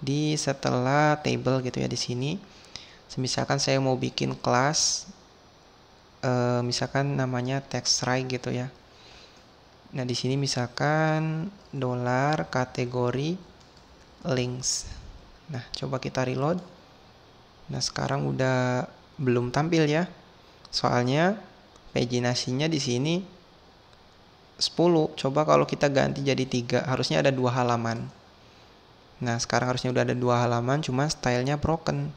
di setelah table gitu ya di sini. Misalkan saya mau bikin kelas, misalkan namanya TextRight gitu ya. Nah di sini misalkan $kategori links. Nah coba kita reload. Nah sekarang udah belum tampil ya. Soalnya paginasinya di sini 10. Coba kalau kita ganti jadi 3, harusnya ada 2 halaman. Nah, sekarang harusnya udah ada 2 halaman, cuma stylenya broken.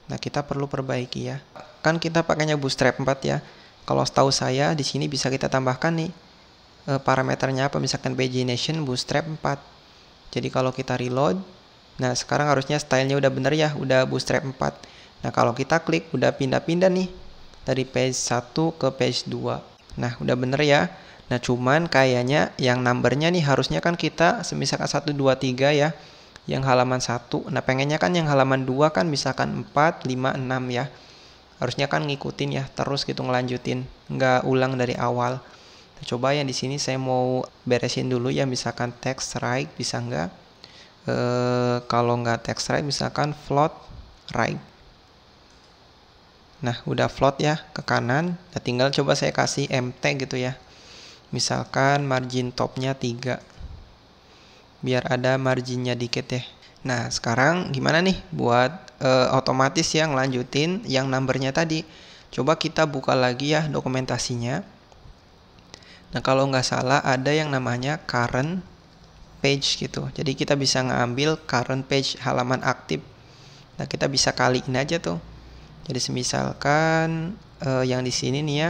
Nah, kita perlu perbaiki ya. Kan kita pakainya Bootstrap 4 ya. Kalau setahu saya di sini bisa kita tambahkan nih parameternya apa, misalkan pagination Bootstrap 4. Jadi kalau kita reload, nah sekarang harusnya stylenya udah bener ya, udah Bootstrap 4. Nah, kalau kita klik udah pindah-pindah nih dari page 1 ke page 2. Nah udah bener ya. Nah cuman kayaknya yang numbernya nih harusnya kan kita misalkan 1, 2, 3 ya, yang halaman 1. Nah pengennya kan yang halaman 2 kan misalkan 4, 5, 6 ya. Harusnya kan ngikutin ya, terus gitu ngelanjutin, nggak ulang dari awal. Nah, coba yang di sini saya mau beresin dulu ya, misalkan TextRight bisa nggak? Kalau nggak TextRight misalkan float right. Nah udah float ya ke kanan. Nah tinggal coba saya kasih MT gitu ya. Misalkan margin topnya 3. Biar ada marginnya dikit ya. Nah sekarang gimana nih buat otomatis ya ngelanjutin yang numbernya tadi. Coba kita buka lagi ya dokumentasinya. Nah kalau nggak salah ada yang namanya current page gitu. Jadi kita bisa ngambil current page halaman aktif. Nah kita bisa kaliin aja tuh. Jadi misalkan yang di sini nih ya,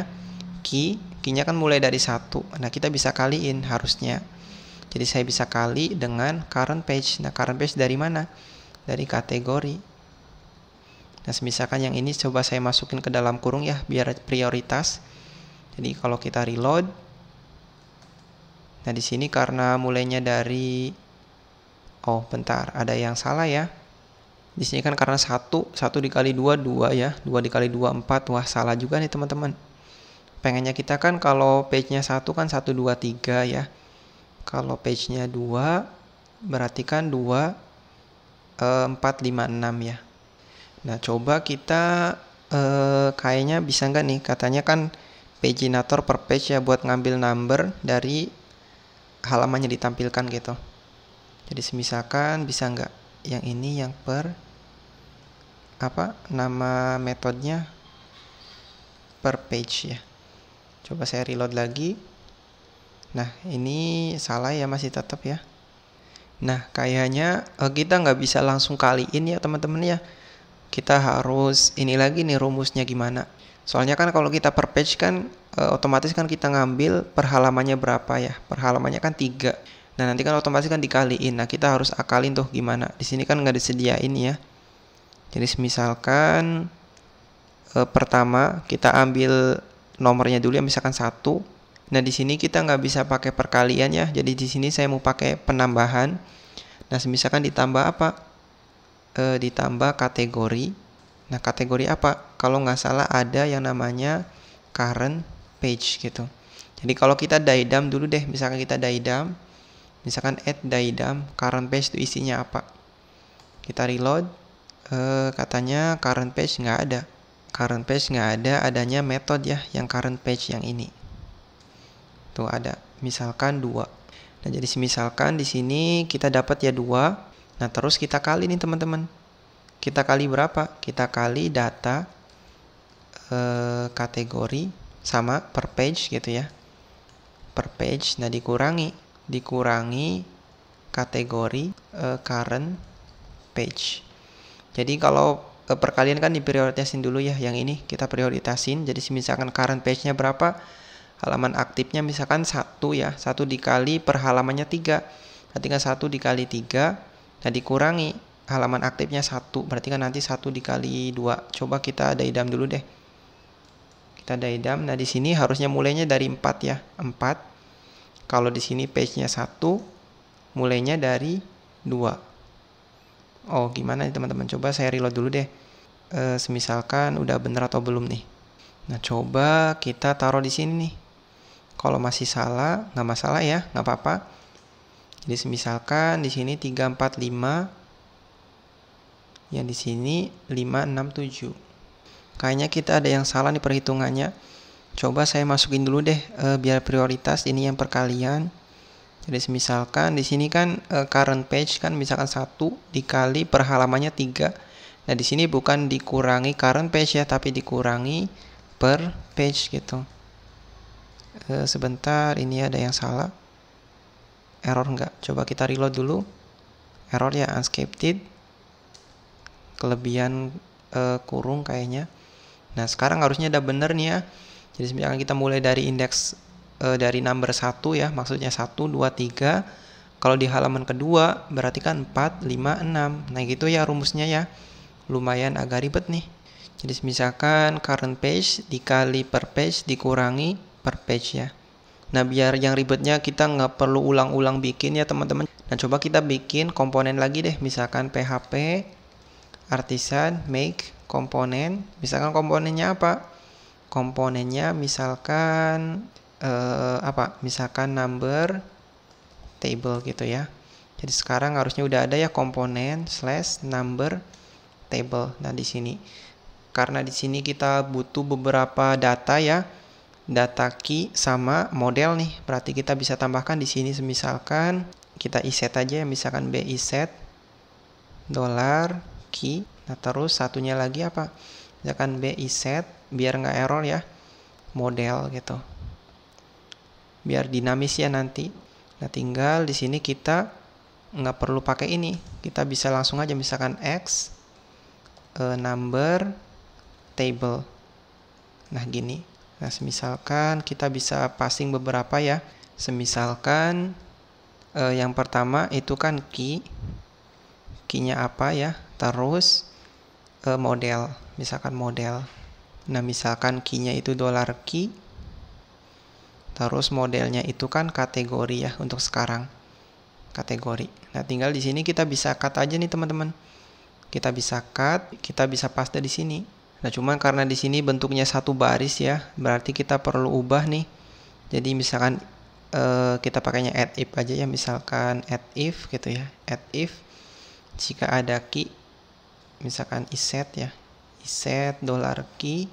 key-nya kan mulai dari 1. Nah, kita bisa kaliin harusnya. Jadi saya bisa kali dengan current page. Nah, current page dari mana? Dari kategori. Nah, misalkan yang ini coba saya masukin ke dalam kurung ya, biar prioritas. Jadi kalau kita reload. Nah, di sini karena mulainya dari bentar, ada yang salah ya. Di sini kan karena 1 dikali 2, 2 ya. 2 dikali 2, 4. Wah, salah juga nih teman-teman. Pengennya kita kan kalau page-nya 1 kan 1, 2, 3 ya. Kalau page-nya 2, berarti kan 2, 4, 5, 6 ya. Nah, coba kita kayaknya bisa nggak nih. Katanya kan paginator per page ya, buat ngambil number dari halamannya ditampilkan gitu. Jadi misalkan bisa nggak yang ini yang per nama metodenya per page ya. Coba saya reload lagi. Nah ini salah ya, masih tetap ya. Nah kayaknya kita nggak bisa langsung kaliin ya teman-teman ya. Kita harus ini lagi nih rumusnya gimana. Soalnya kan kalau kita per page kan otomatis kan kita ngambil per halamannya berapa ya. Per halamannya kan 3. Nah nanti kan otomatis kan dikaliin. Nah kita harus akalin tuh gimana. Di sini kan nggak disediain ya. Jadi misalkan pertama kita ambil nomornya dulu ya, misalkan 1. Nah di sini kita nggak bisa pakai perkalian ya. Jadi di sini saya mau pakai penambahan. Nah misalkan ditambah apa? Ditambah kategori. Nah kategori apa? Kalau nggak salah ada yang namanya current page gitu. Jadi kalau kita daidam dulu deh, misalkan kita daidam. Misalkan add daidam, current page itu isinya apa. Kita reload, katanya current page nggak ada. Current page nggak ada, adanya method ya, yang current page yang ini. Tuh ada, misalkan 2. Nah, jadi misalkan di sini kita dapat ya 2. Nah, terus kita kali nih teman-teman. Kita kali berapa? Kita kali data kategori sama per page gitu ya. Per page, nah dikurangi kategori current page. Jadi kalau perkalian kan diprioritasin dulu ya, yang ini kita prioritasin. Jadi misalkan current page-nya berapa? Halaman aktifnya misalkan 1 ya, 1 dikali per halamannya 3. Berarti kan 1 dikali 3, nah dikurangi halaman aktifnya 1, berarti kan nanti 1 dikali 2. Coba kita daidam dulu deh. Kita daidam, nah di sini harusnya mulainya dari 4 ya, 4. Kalau di sini page-nya 1, mulainya dari 2. Oh, gimana nih teman-teman? Coba saya reload dulu deh. Semisalkan udah bener atau belum nih. Nah, coba kita taruh di sini nih. Kalau masih salah, nggak masalah ya, nggak apa-apa. Jadi misalkan di sini 3, 4, 5. Yang di sini 5, 6, 7. Kayaknya kita ada yang salah nih perhitungannya. Coba saya masukin dulu deh biar prioritas ini yang perkalian. Jadi misalkan di sini kan current page kan misalkan 1 dikali per halamannya 3. Nah, di sini bukan dikurangi current page ya, tapi dikurangi per page gitu. Sebentar, ini ada yang salah. Error enggak? Coba kita reload dulu. Error ya, unscripted. Kelebihan kurung kayaknya. Nah, sekarang harusnya udah bener nih ya. Jadi misalkan kita mulai dari indeks dari number 1 ya, maksudnya 1, 2, 3. Kalau di halaman kedua berarti kan 4, 5, 6. Nah gitu ya rumusnya ya. Lumayan agak ribet nih. Jadi misalkan current page dikali per page dikurangi per page ya. Nah biar yang ribetnya kita nggak perlu ulang-ulang bikin ya teman-teman. Nah coba kita bikin komponen lagi deh. Misalkan PHP artisan make komponen. Misalkan komponennya apa? Komponennya misalkan misalkan number table gitu ya. Jadi sekarang harusnya udah ada ya komponen /number table. Nah di sini karena di sini kita butuh beberapa data ya, data key sama model nih. Berarti kita bisa tambahkan di sini. Misalkan kita iset aja ya, misalkan b iset $key. Nah terus satunya lagi apa? Misalkan b iset biar nggak error ya, model gitu, biar dinamis ya nanti. Nah tinggal di sini kita nggak perlu pakai ini, kita bisa langsung aja misalkan x number table. Nah gini. Nah misalkan kita bisa passing beberapa ya. Semisalkan yang pertama itu kan key-nya apa ya, terus model, misalkan model. Nah misalkan key-nya itu $key, terus modelnya itu kan kategori ya untuk sekarang, kategori. Nah tinggal di sini kita bisa cut aja nih teman-teman. Kita bisa cut, kita bisa paste di sini. Nah cuman karena di sini bentuknya satu baris ya, berarti kita perlu ubah nih. Jadi misalkan kita pakainya add if aja ya, misalkan add if gitu ya, add if jika ada key, misalkan iset ya, iset $key,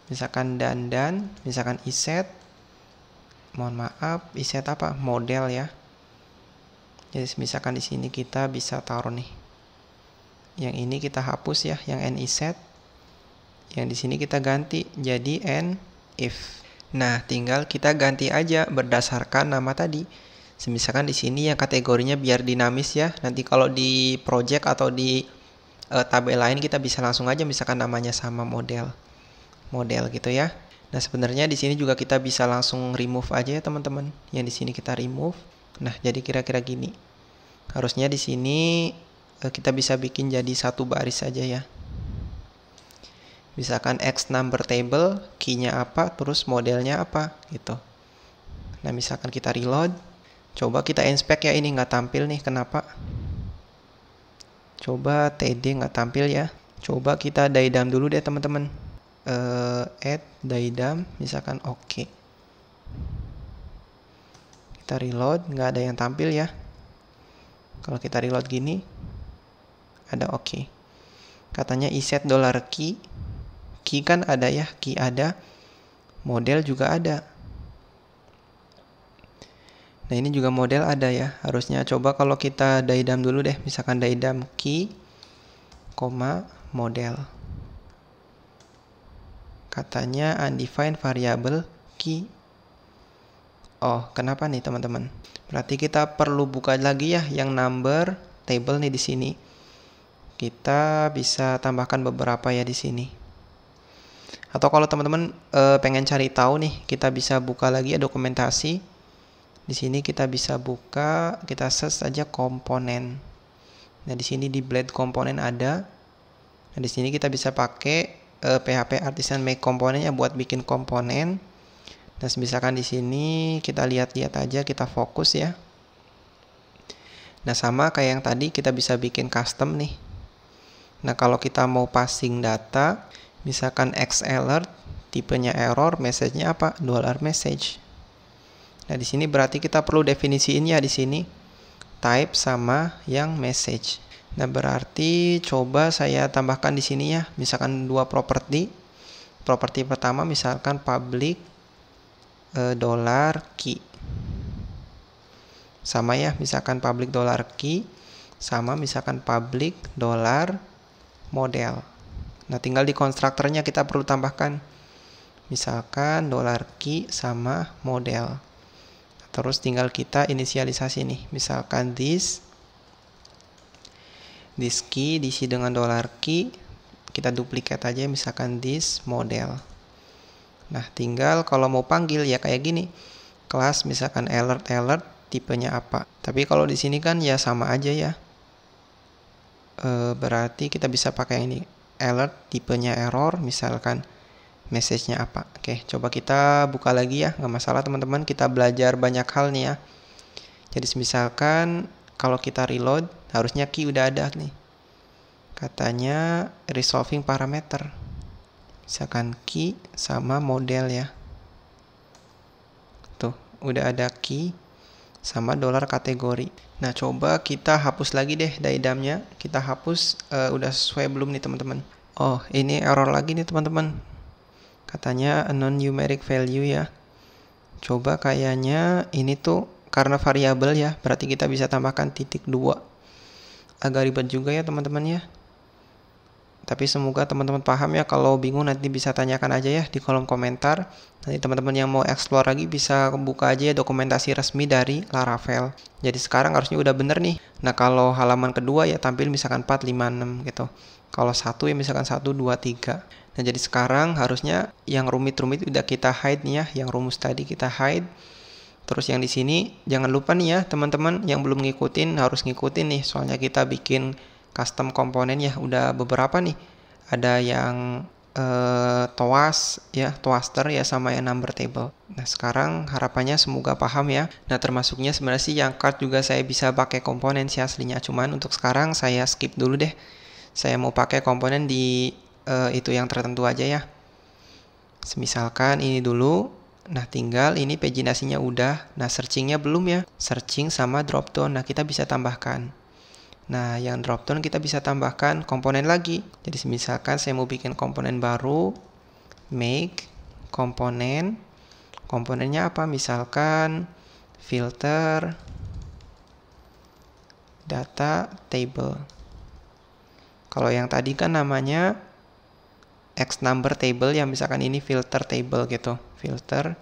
misalkan dan misalkan iset, mohon maaf, iset apa, model ya. Jadi misalkan di sini kita bisa taruh nih, yang ini kita hapus ya, yang n iset, yang di sini kita ganti jadi n if. Nah tinggal kita ganti aja berdasarkan nama tadi. Misalkan di sini yang kategorinya biar dinamis ya, nanti kalau di project atau di tabel lain kita bisa langsung aja misalkan namanya sama model gitu ya. Nah sebenarnya di sini juga kita bisa langsung remove aja ya teman-teman. Yang di sini kita remove. Nah jadi kira-kira gini. Harusnya di sini kita bisa bikin jadi satu baris saja ya. Misalkan X number table, key-nya apa, terus modelnya apa gitu. Nah misalkan kita reload, coba kita inspect ya, ini nggak tampil nih, kenapa? Coba TD nggak tampil ya. Coba kita daidam dulu deh teman-teman. Add daidam, misalkan oke. Kita reload, nggak ada yang tampil ya. Kalau kita reload gini, ada oke. Katanya iset $key. Key kan ada ya, key ada. Model juga ada. Nah ini juga model ada ya. Harusnya coba kalau kita daidam dulu deh. Misalkan daidam key, model. Katanya undefined variable key. Oh, kenapa nih teman-teman? Berarti kita perlu buka lagi ya yang number table nih di sini. Kita bisa tambahkan beberapa ya di sini. Atau kalau teman-teman pengen cari tahu nih, kita bisa buka lagi ya dokumentasi. Di sini kita bisa buka, kita search aja komponen. Nah, di sini di blade komponen ada. Nah, di sini kita bisa pakai PHP artisan make komponennya buat bikin komponen. Nah, misalkan di sini kita lihat-lihat aja, kita fokus ya. Nah, sama kayak yang tadi kita bisa bikin custom nih. Nah, kalau kita mau passing data, misalkan X-alert, tipenya error, message-nya apa? $message. Nah, di sini berarti kita perlu definisiin ya di sini type sama yang message. Nah, berarti coba saya tambahkan di sini ya, misalkan dua properti. Properti pertama misalkan public $key. Sama ya, misalkan public $key sama misalkan public $model. Nah, tinggal di konstruktornya kita perlu tambahkan misalkan $key sama model. Terus tinggal kita inisialisasi nih, misalkan this key diisi dengan $key, kita duplikat aja misalkan this model. Nah, tinggal kalau mau panggil ya kayak gini. Kelas misalkan alert tipenya apa. Tapi kalau di sini kan ya sama aja ya. Berarti kita bisa pakai ini. Alert tipenya error, misalkan message-nya apa. Oke, coba kita buka lagi ya. Nggak masalah teman-teman, kita belajar banyak hal nih ya. Jadi misalkan kalau kita reload, harusnya key udah ada nih. Katanya resolving parameter. Misalkan key sama model ya. Tuh, udah ada key sama $kategori. Nah, coba kita hapus lagi deh daidamnya. Kita hapus, udah sesuai belum nih teman-teman? Oh, ini error lagi nih teman-teman. Katanya non-numeric value ya. Coba kayaknya ini tuh karena variabel ya. Berarti kita bisa tambahkan .2. Agak ribet juga ya teman-teman ya. Tapi semoga teman-teman paham ya. Kalau bingung nanti bisa tanyakan aja ya di kolom komentar. Nanti teman-teman yang mau explore lagi bisa buka aja ya dokumentasi resmi dari Laravel. Jadi sekarang harusnya udah bener nih. Nah, kalau halaman kedua ya tampil misalkan 4, 5, 6 gitu. Kalau satu ya misalkan 1, 2, 3. Nah, jadi sekarang harusnya yang rumit-rumit udah kita hide nih ya. Yang rumus tadi kita hide. Terus yang di sini jangan lupa nih ya teman-teman yang belum ngikutin harus ngikutin nih. Soalnya kita bikin custom komponen ya, udah beberapa nih. Ada yang toast ya, toaster ya, sama yang number table. Nah, sekarang harapannya semoga paham ya. Nah, termasuknya sebenarnya sih yang card juga saya bisa pakai komponen sih aslinya. Cuman untuk sekarang saya skip dulu deh. Saya mau pakai komponen di itu yang tertentu aja ya. Misalkan ini dulu. Nah, tinggal ini paginasinya udah. Nah, searchingnya belum ya. Searching sama dropdown. Nah, kita bisa tambahkan. Nah, yang dropdown kita bisa tambahkan komponen lagi. Jadi misalkan saya mau bikin komponen baru, make komponen. Komponennya apa? Misalkan filter data table. Kalau yang tadi kan namanya X number table ya, misalkan ini filter table gitu. Filter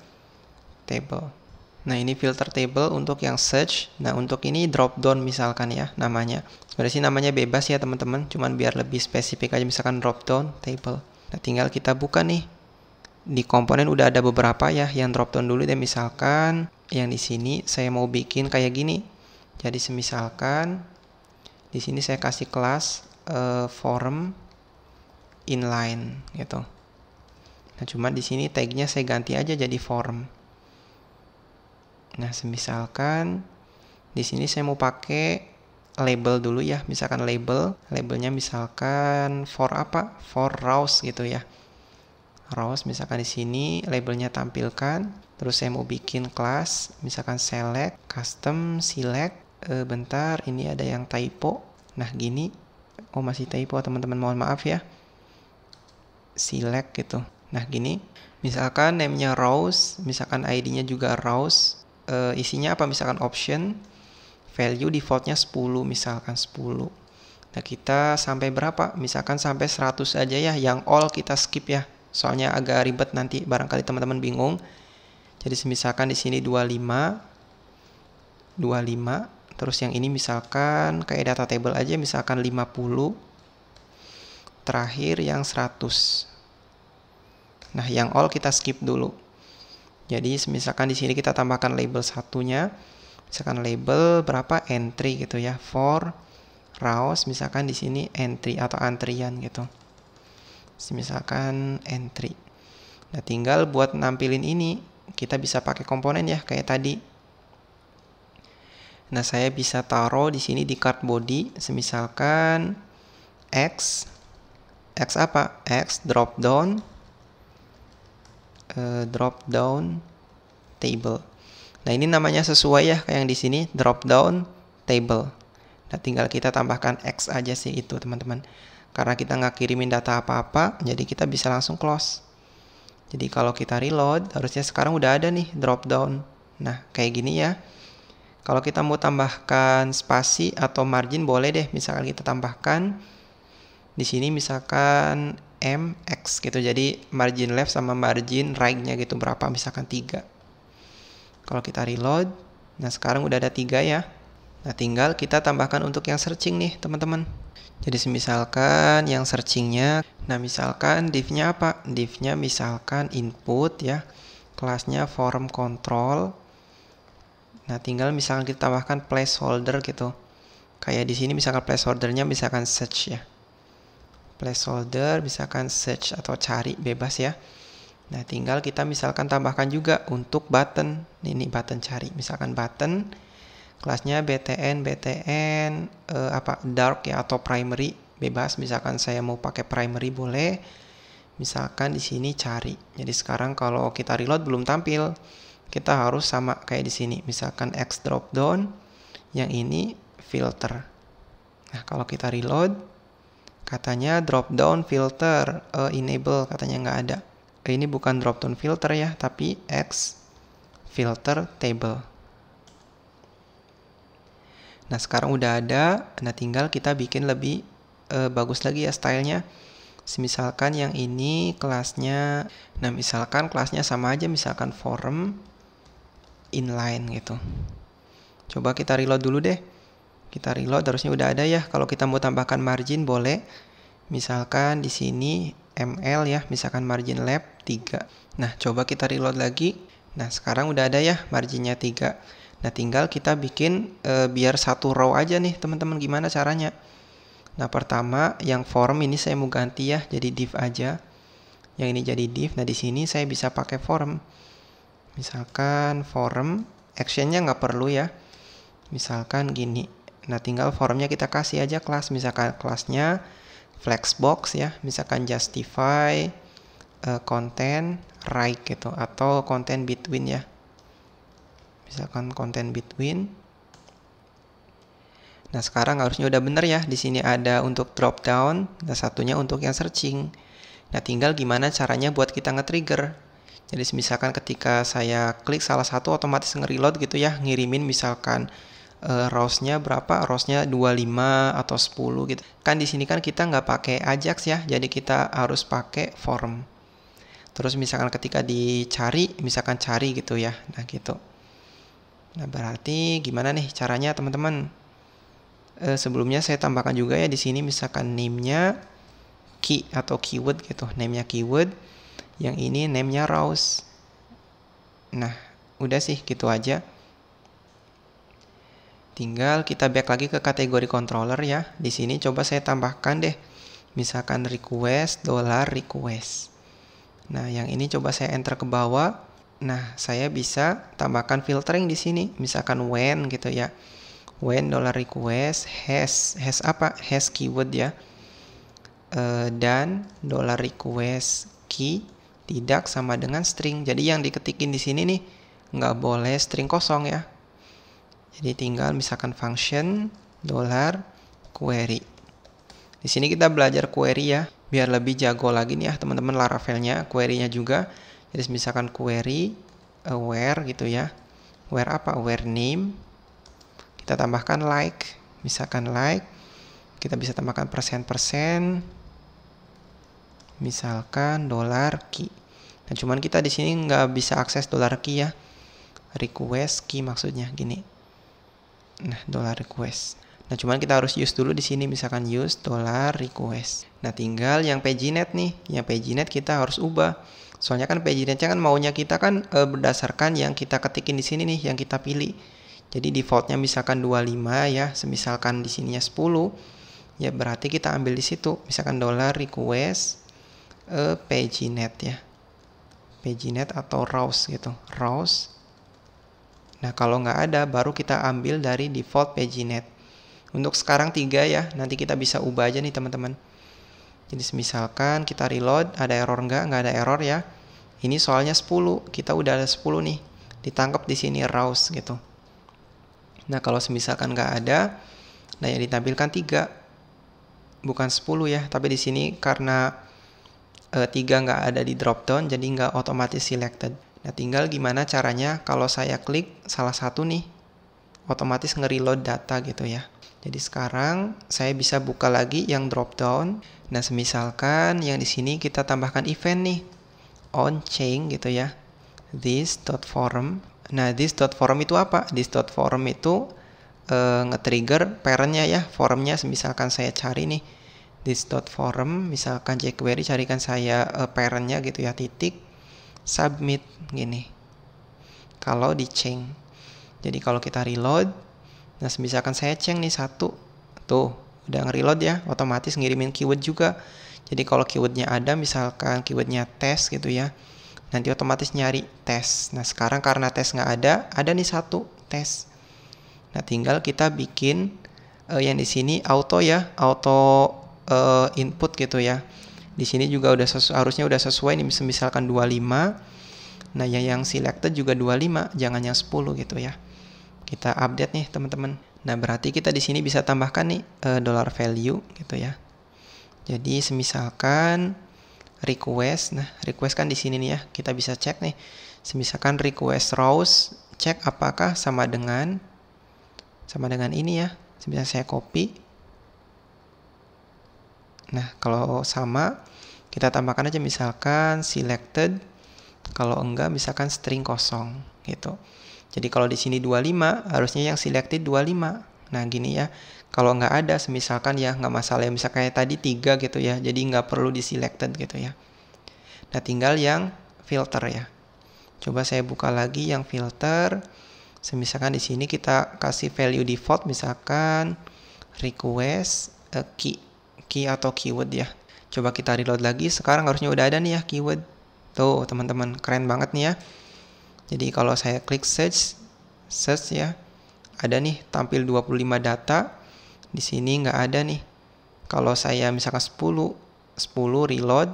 table. Nah, ini filter table untuk yang search. Nah, untuk ini drop down misalkan ya namanya. Sebenarnya sih namanya bebas ya teman-teman. Cuman biar lebih spesifik aja misalkan drop down table. Nah, tinggal kita buka nih. Di komponen udah ada beberapa ya. Yang drop down dulu deh, misalkan yang di sini saya mau bikin kayak gini. Jadi semisalkan di sini saya kasih kelas form inline gitu. Nah, cuman di sini tagnya saya ganti aja jadi form. Nah, semisalkan di sini saya mau pakai label dulu ya, misalkan labelnya misalkan for apa? For rows gitu ya. rows, misalkan di sini labelnya tampilkan. Terus saya mau bikin kelas, misalkan select, custom, select. Bentar, ini ada yang typo. Nah gini, oh masih typo teman-teman, mohon maaf ya. Select gitu. Nah gini, misalkan namenya rows, misalkan ID-nya juga rows. Isinya apa? Misalkan option, value defaultnya 10, misalkan 10. Nah kita sampai berapa? Misalkan sampai 100 aja ya, yang all kita skip ya. Soalnya agak ribet nanti, barangkali teman-teman bingung. Jadi misalkan di sini 25, terus yang ini misalkan kayak data table aja, misalkan 50, terakhir yang 100. Nah, yang all kita skip dulu. Jadi misalkan di sini kita tambahkan label satunya, misalkan label berapa, entry gitu ya, for rows, misalkan di sini entry atau antrian gitu. Misalkan entry. Nah, tinggal buat nampilin ini, kita bisa pakai komponen ya, kayak tadi. Nah, saya bisa taruh di sini di card body, semisalkan X apa? X drop down table. Nah, ini namanya sesuai ya, kayak yang di sini drop down table. Nah, tinggal kita tambahkan X aja sih itu, teman-teman. Karena kita nggak kirimin data apa-apa, jadi kita bisa langsung close. Jadi kalau kita reload, harusnya sekarang udah ada nih drop down. Nah, kayak gini ya. Kalau kita mau tambahkan spasi atau margin boleh deh, misalkan kita tambahkan di sini misalkan MX gitu. Jadi margin left sama margin right-nya gitu berapa, misalkan 3. Kalau kita reload, nah sekarang udah ada 3 ya. Nah, tinggal kita tambahkan untuk yang searching nih, teman-teman. Jadi misalkan yang searchingnya, nah misalkan div-nya apa? Div-nya misalkan input ya, kelasnya form control. Nah, tinggal misalkan kita tambahkan placeholder gitu. Kayak di sini misalkan placeholdernya misalkan search ya. Placeholder misalkan search atau cari, bebas ya. Nah, tinggal kita misalkan tambahkan juga untuk button. Ini button cari, misalkan button kelasnya btn dark ya atau primary, bebas. Misalkan saya mau pakai primary boleh. Misalkan di sini cari. Jadi sekarang kalau kita reload belum tampil. Kita harus sama kayak di sini. Misalkan X drop down, yang ini filter. Nah, kalau kita reload, katanya drop down filter enable, katanya nggak ada. Ini bukan drop down filter ya, tapi X filter table. Nah, sekarang udah ada. Nah, tinggal kita bikin lebih bagus lagi ya stylenya. Misalkan yang ini kelasnya, nah misalkan kelasnya sama aja, misalkan form inline gitu. Coba kita reload dulu deh. Kita reload, harusnya udah ada ya. Kalau kita mau tambahkan margin boleh. Misalkan di sini ML ya, misalkan margin left 3. Nah, coba kita reload lagi. Nah, sekarang udah ada ya marginnya 3. Nah, tinggal kita bikin biar satu row aja nih, teman-teman. Gimana caranya? Nah, pertama yang form ini saya mau ganti ya, jadi div aja. Yang ini jadi div. Nah, di sini saya bisa pakai form. Misalkan form, actionnya nggak perlu ya. Misalkan gini. Nah, tinggal formnya kita kasih aja kelas. Misalkan kelasnya flexbox ya. Misalkan justify content right gitu. Atau content between ya. Misalkan content between. Nah, sekarang harusnya udah bener ya. Di sini ada untuk drop down, dan satunya untuk yang searching. Nah, tinggal gimana caranya buat kita nge-trigger. Jadi misalkan ketika saya klik salah satu, otomatis nge-reload gitu ya, ngirimin misalkan rows-nya berapa? Rows-nya 25 atau 10 gitu. Kan di sini kan kita nggak pakai Ajax ya, jadi kita harus pakai form. Terus misalkan ketika dicari, misalkan cari gitu ya. Nah, gitu. Nah, berarti gimana nih caranya, teman-teman? Sebelumnya saya tambahkan juga ya di sini misalkan name-nya key atau keyword gitu. Name-nya keyword. Yang ini name-nya rows. Nah, udah sih gitu aja. Tinggal kita back lagi ke kategori controller ya. Di sini coba saya tambahkan deh. Misalkan request $request. Nah, yang ini coba saya enter ke bawah. Nah, saya bisa tambahkan filtering di sini. Misalkan when gitu ya. When $request has apa? Has keyword ya. Dan $request key tidak sama dengan string. Jadi yang diketikin di sini nih nggak boleh string kosong ya. Jadi tinggal misalkan function $query. Di sini kita belajar query ya, biar lebih jago lagi nih ya teman-teman Laravelnya, query-nya juga. Jadi misalkan query where gitu ya. Where apa? Where name. Kita tambahkan like, misalkan like. Kita bisa tambahkan %%. Misalkan $key. Nah, cuman kita di sini nggak bisa akses $key ya. Request key maksudnya gini. Nah, $request. Nah, cuman kita harus use dulu di sini, misalkan use $request. Nah, tinggal yang paginet nih. Yang paginet kita harus ubah. Soalnya kan paginetnya kan maunya kita kan berdasarkan yang kita ketikin di sini nih, yang kita pilih. Jadi defaultnya misalkan 25 ya, semisalkan di sininya 10, ya berarti kita ambil di situ, misalkan $request paginet ya. Paginet atau rows gitu, rows. Nah, kalau nggak ada, baru kita ambil dari default paginet. Untuk sekarang 3 ya, nanti kita bisa ubah aja nih teman-teman. Jadi misalkan kita reload, ada error nggak ada error ya. Ini soalnya 10, kita udah ada 10 nih, ditangkap di sini rows gitu. Nah, kalau misalkan nggak ada, nah yang ditampilkan 3, bukan 10 ya, tapi di sini karena 3 nggak ada di dropdown, jadi nggak otomatis selected. Nah, tinggal gimana caranya kalau saya klik salah satu nih, otomatis nge-reload data gitu ya. Jadi sekarang saya bisa buka lagi yang dropdown. Nah, semisalkan yang di sini kita tambahkan event nih, on chain gitu ya, this.form. Nah, this.form itu apa? This.form itu nge-trigger parentnya ya, formnya. Misalkan saya cari nih, this.form, misalkan jQuery carikan saya parentnya gitu ya, titik submit gini. Kalau di chain, jadi kalau kita reload, nah misalkan saya ceng nih 1, tuh udah nge-reload ya, otomatis ngirimin keyword juga. Jadi kalau keywordnya ada, misalkan keywordnya tes gitu ya, nanti otomatis nyari tes. Nah, sekarang karena tes nggak ada nih 1 tes. Nah, tinggal kita bikin yang di sini auto ya, auto input gitu ya. Di sini juga udah harusnya udah sesuai nih, misalkan 25. Nah, yang selected juga 25, jangan yang 10 gitu ya. Kita update nih teman-teman. Nah, berarti kita di sini bisa tambahkan nih $value gitu ya. Jadi semisalkan request, nah request kan di sini nih ya, kita bisa cek nih. Semisalkan request rows, cek apakah sama dengan ini ya. Misalnya saya copy. Nah, kalau sama, kita tambahkan aja misalkan selected. Kalau enggak, misalkan string kosong gitu. Jadi kalau di sini 25, harusnya yang selected 25. Nah, gini ya. Kalau nggak ada, misalkan ya nggak masalah ya. Misalkan kayak tadi 3 gitu ya. Jadi nggak perlu di selected gitu ya. Nah, tinggal yang filter ya. Coba saya buka lagi yang filter. Misalkan di sini kita kasih value default, misalkan request key atau keyword ya. Coba kita reload lagi. Sekarang harusnya udah ada nih ya keyword. Tuh teman-teman, keren banget nih ya. Jadi kalau saya klik search ya, ada nih tampil 25 data. Di sini nggak ada nih. Kalau saya misalkan 10 reload.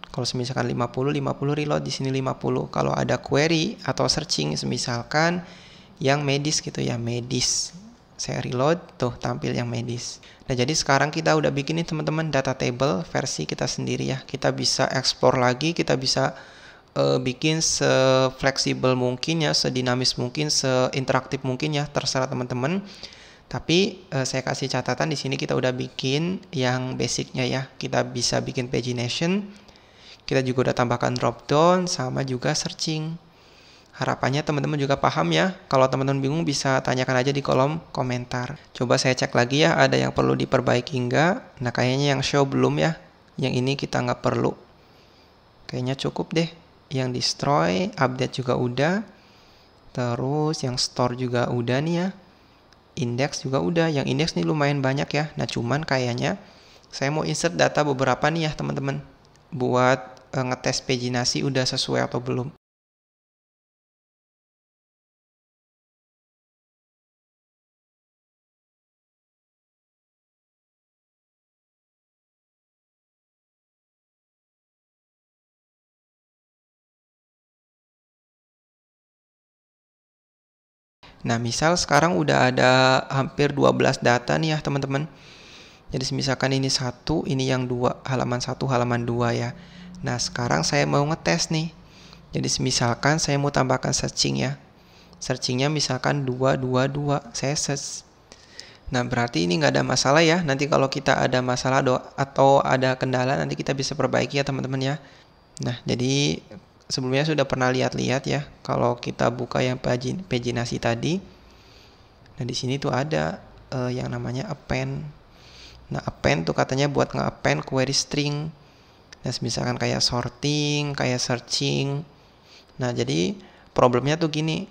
Kalau misalkan 50 reload, di sini 50. Kalau ada query atau searching, misalkan yang medis gitu ya, medis. Saya reload, tuh tampil yang medis. Nah, jadi sekarang kita udah bikin nih teman-teman data table versi kita sendiri ya. Kita bisa explore lagi, kita bisa bikin se-fleksibel mungkin ya, sedinamis mungkin, seinteraktif mungkin ya, terserah teman-teman. Tapi saya kasih catatan di sini kita udah bikin yang basicnya ya. Kita bisa bikin pagination. Kita juga udah tambahkan dropdown sama juga searching. Harapannya teman-teman juga paham ya. Kalau teman-teman bingung bisa tanyakan aja di kolom komentar. Coba saya cek lagi ya, ada yang perlu diperbaiki enggak. Nah, kayaknya yang show belum ya. Yang ini kita nggak perlu. Kayaknya cukup deh. Yang destroy, update juga udah. Terus yang store juga udah nih ya. Index juga udah. Yang index nih lumayan banyak ya. Nah, cuman kayaknya saya mau insert data beberapa nih ya teman-teman. Buat ngetes paginasi udah sesuai atau belum. Nah, misal sekarang udah ada hampir 12 data nih ya teman-teman. Jadi misalkan ini 1, ini yang 2, halaman 1, halaman 2 ya. Nah, sekarang saya mau ngetes nih. Jadi misalkan saya mau tambahkan searching ya. Searchingnya misalkan 222, saya search. Nah, berarti ini nggak ada masalah ya. Nanti kalau kita ada masalah atau ada kendala, nanti kita bisa perbaiki ya teman-teman ya. Nah, jadi sebelumnya sudah pernah lihat-lihat ya. Kalau kita buka yang paginasi tadi, nah di sini tuh ada yang namanya append. Nah, append tuh katanya buat nge-append query string. Nah, misalkan kayak sorting, kayak searching. Nah, jadi problemnya tuh gini.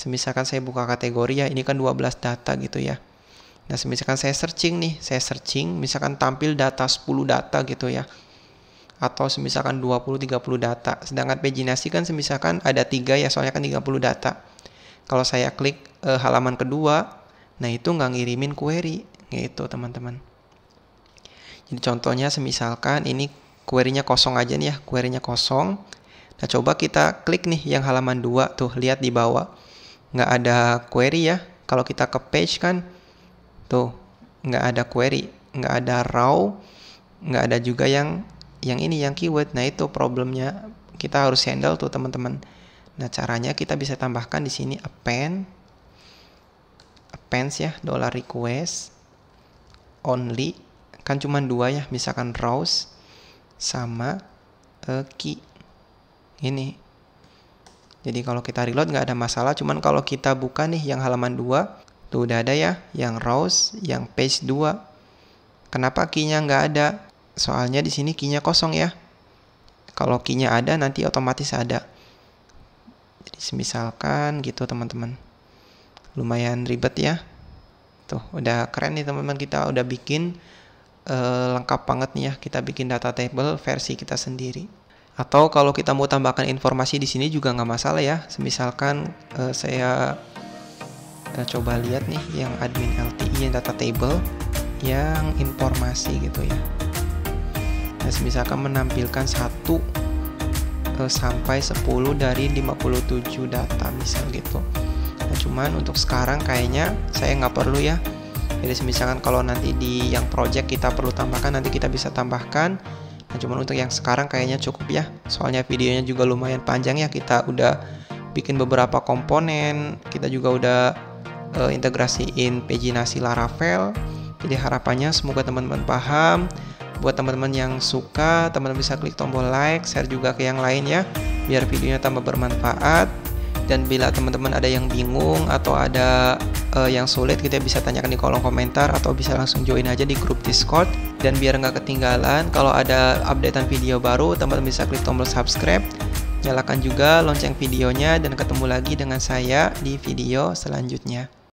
Misalkan saya buka kategori ya, ini kan 12 data gitu ya. Nah, misalkan saya searching nih, misalkan tampil data 10 data gitu ya. Atau misalkan 20-30 data. Sedangkan paginasi kan misalkan ada 3 ya, soalnya kan 30 data. Kalau saya klik halaman kedua, nah itu nggak ngirimin query, gitu teman-teman. Jadi contohnya misalkan ini query-nya kosong aja nih ya, query-nya kosong. Nah, coba kita klik nih yang halaman 2, tuh lihat di bawah. Nggak ada query ya. Kalau kita ke page kan, tuh nggak ada query, nggak ada raw, nggak ada juga yang ini yang keyword. Nah, itu problemnya kita harus handle tuh teman-teman. Nah, caranya kita bisa tambahkan di sini appends ya, $request only, kan cuma 2 ya, misalkan rows sama key ini. Jadi kalau kita reload nggak ada masalah, cuman kalau kita buka nih yang halaman 2, tuh udah ada ya, yang rows, yang page 2. Kenapa key-nya nggak ada? Soalnya di sini key-nya kosong ya. Kalau key-nya ada, nanti otomatis ada. Jadi misalkan gitu teman-teman. Lumayan ribet ya. Tuh, udah keren nih teman-teman, kita udah bikin lengkap banget nih ya. Kita bikin data table versi kita sendiri. Atau kalau kita mau tambahkan informasi di sini juga nggak masalah ya. Misalkan saya coba lihat nih yang admin LTI yang data table yang informasi gitu ya. Nah, misalkan menampilkan 1 sampai 10 dari 57 data misal gitu. Nah, cuman untuk sekarang kayaknya saya nggak perlu ya. Jadi misalkan kalau nanti di yang project kita perlu tambahkan, nanti kita bisa tambahkan. Nah, cuman untuk yang sekarang kayaknya cukup ya. Soalnya videonya juga lumayan panjang ya. Kita udah bikin beberapa komponen. Kita juga udah integrasiin paginasi Laravel. Jadi harapannya semoga teman-teman paham. Buat teman-teman yang suka, teman-teman bisa klik tombol like, share juga ke yang lain ya. Biar videonya tambah bermanfaat. Dan bila teman-teman ada yang bingung atau ada yang sulit, kita bisa tanyakan di kolom komentar atau bisa langsung join aja di grup Discord. Dan biar nggak ketinggalan, kalau ada updatean video baru, teman-teman bisa klik tombol subscribe, nyalakan juga lonceng videonya, dan ketemu lagi dengan saya di video selanjutnya.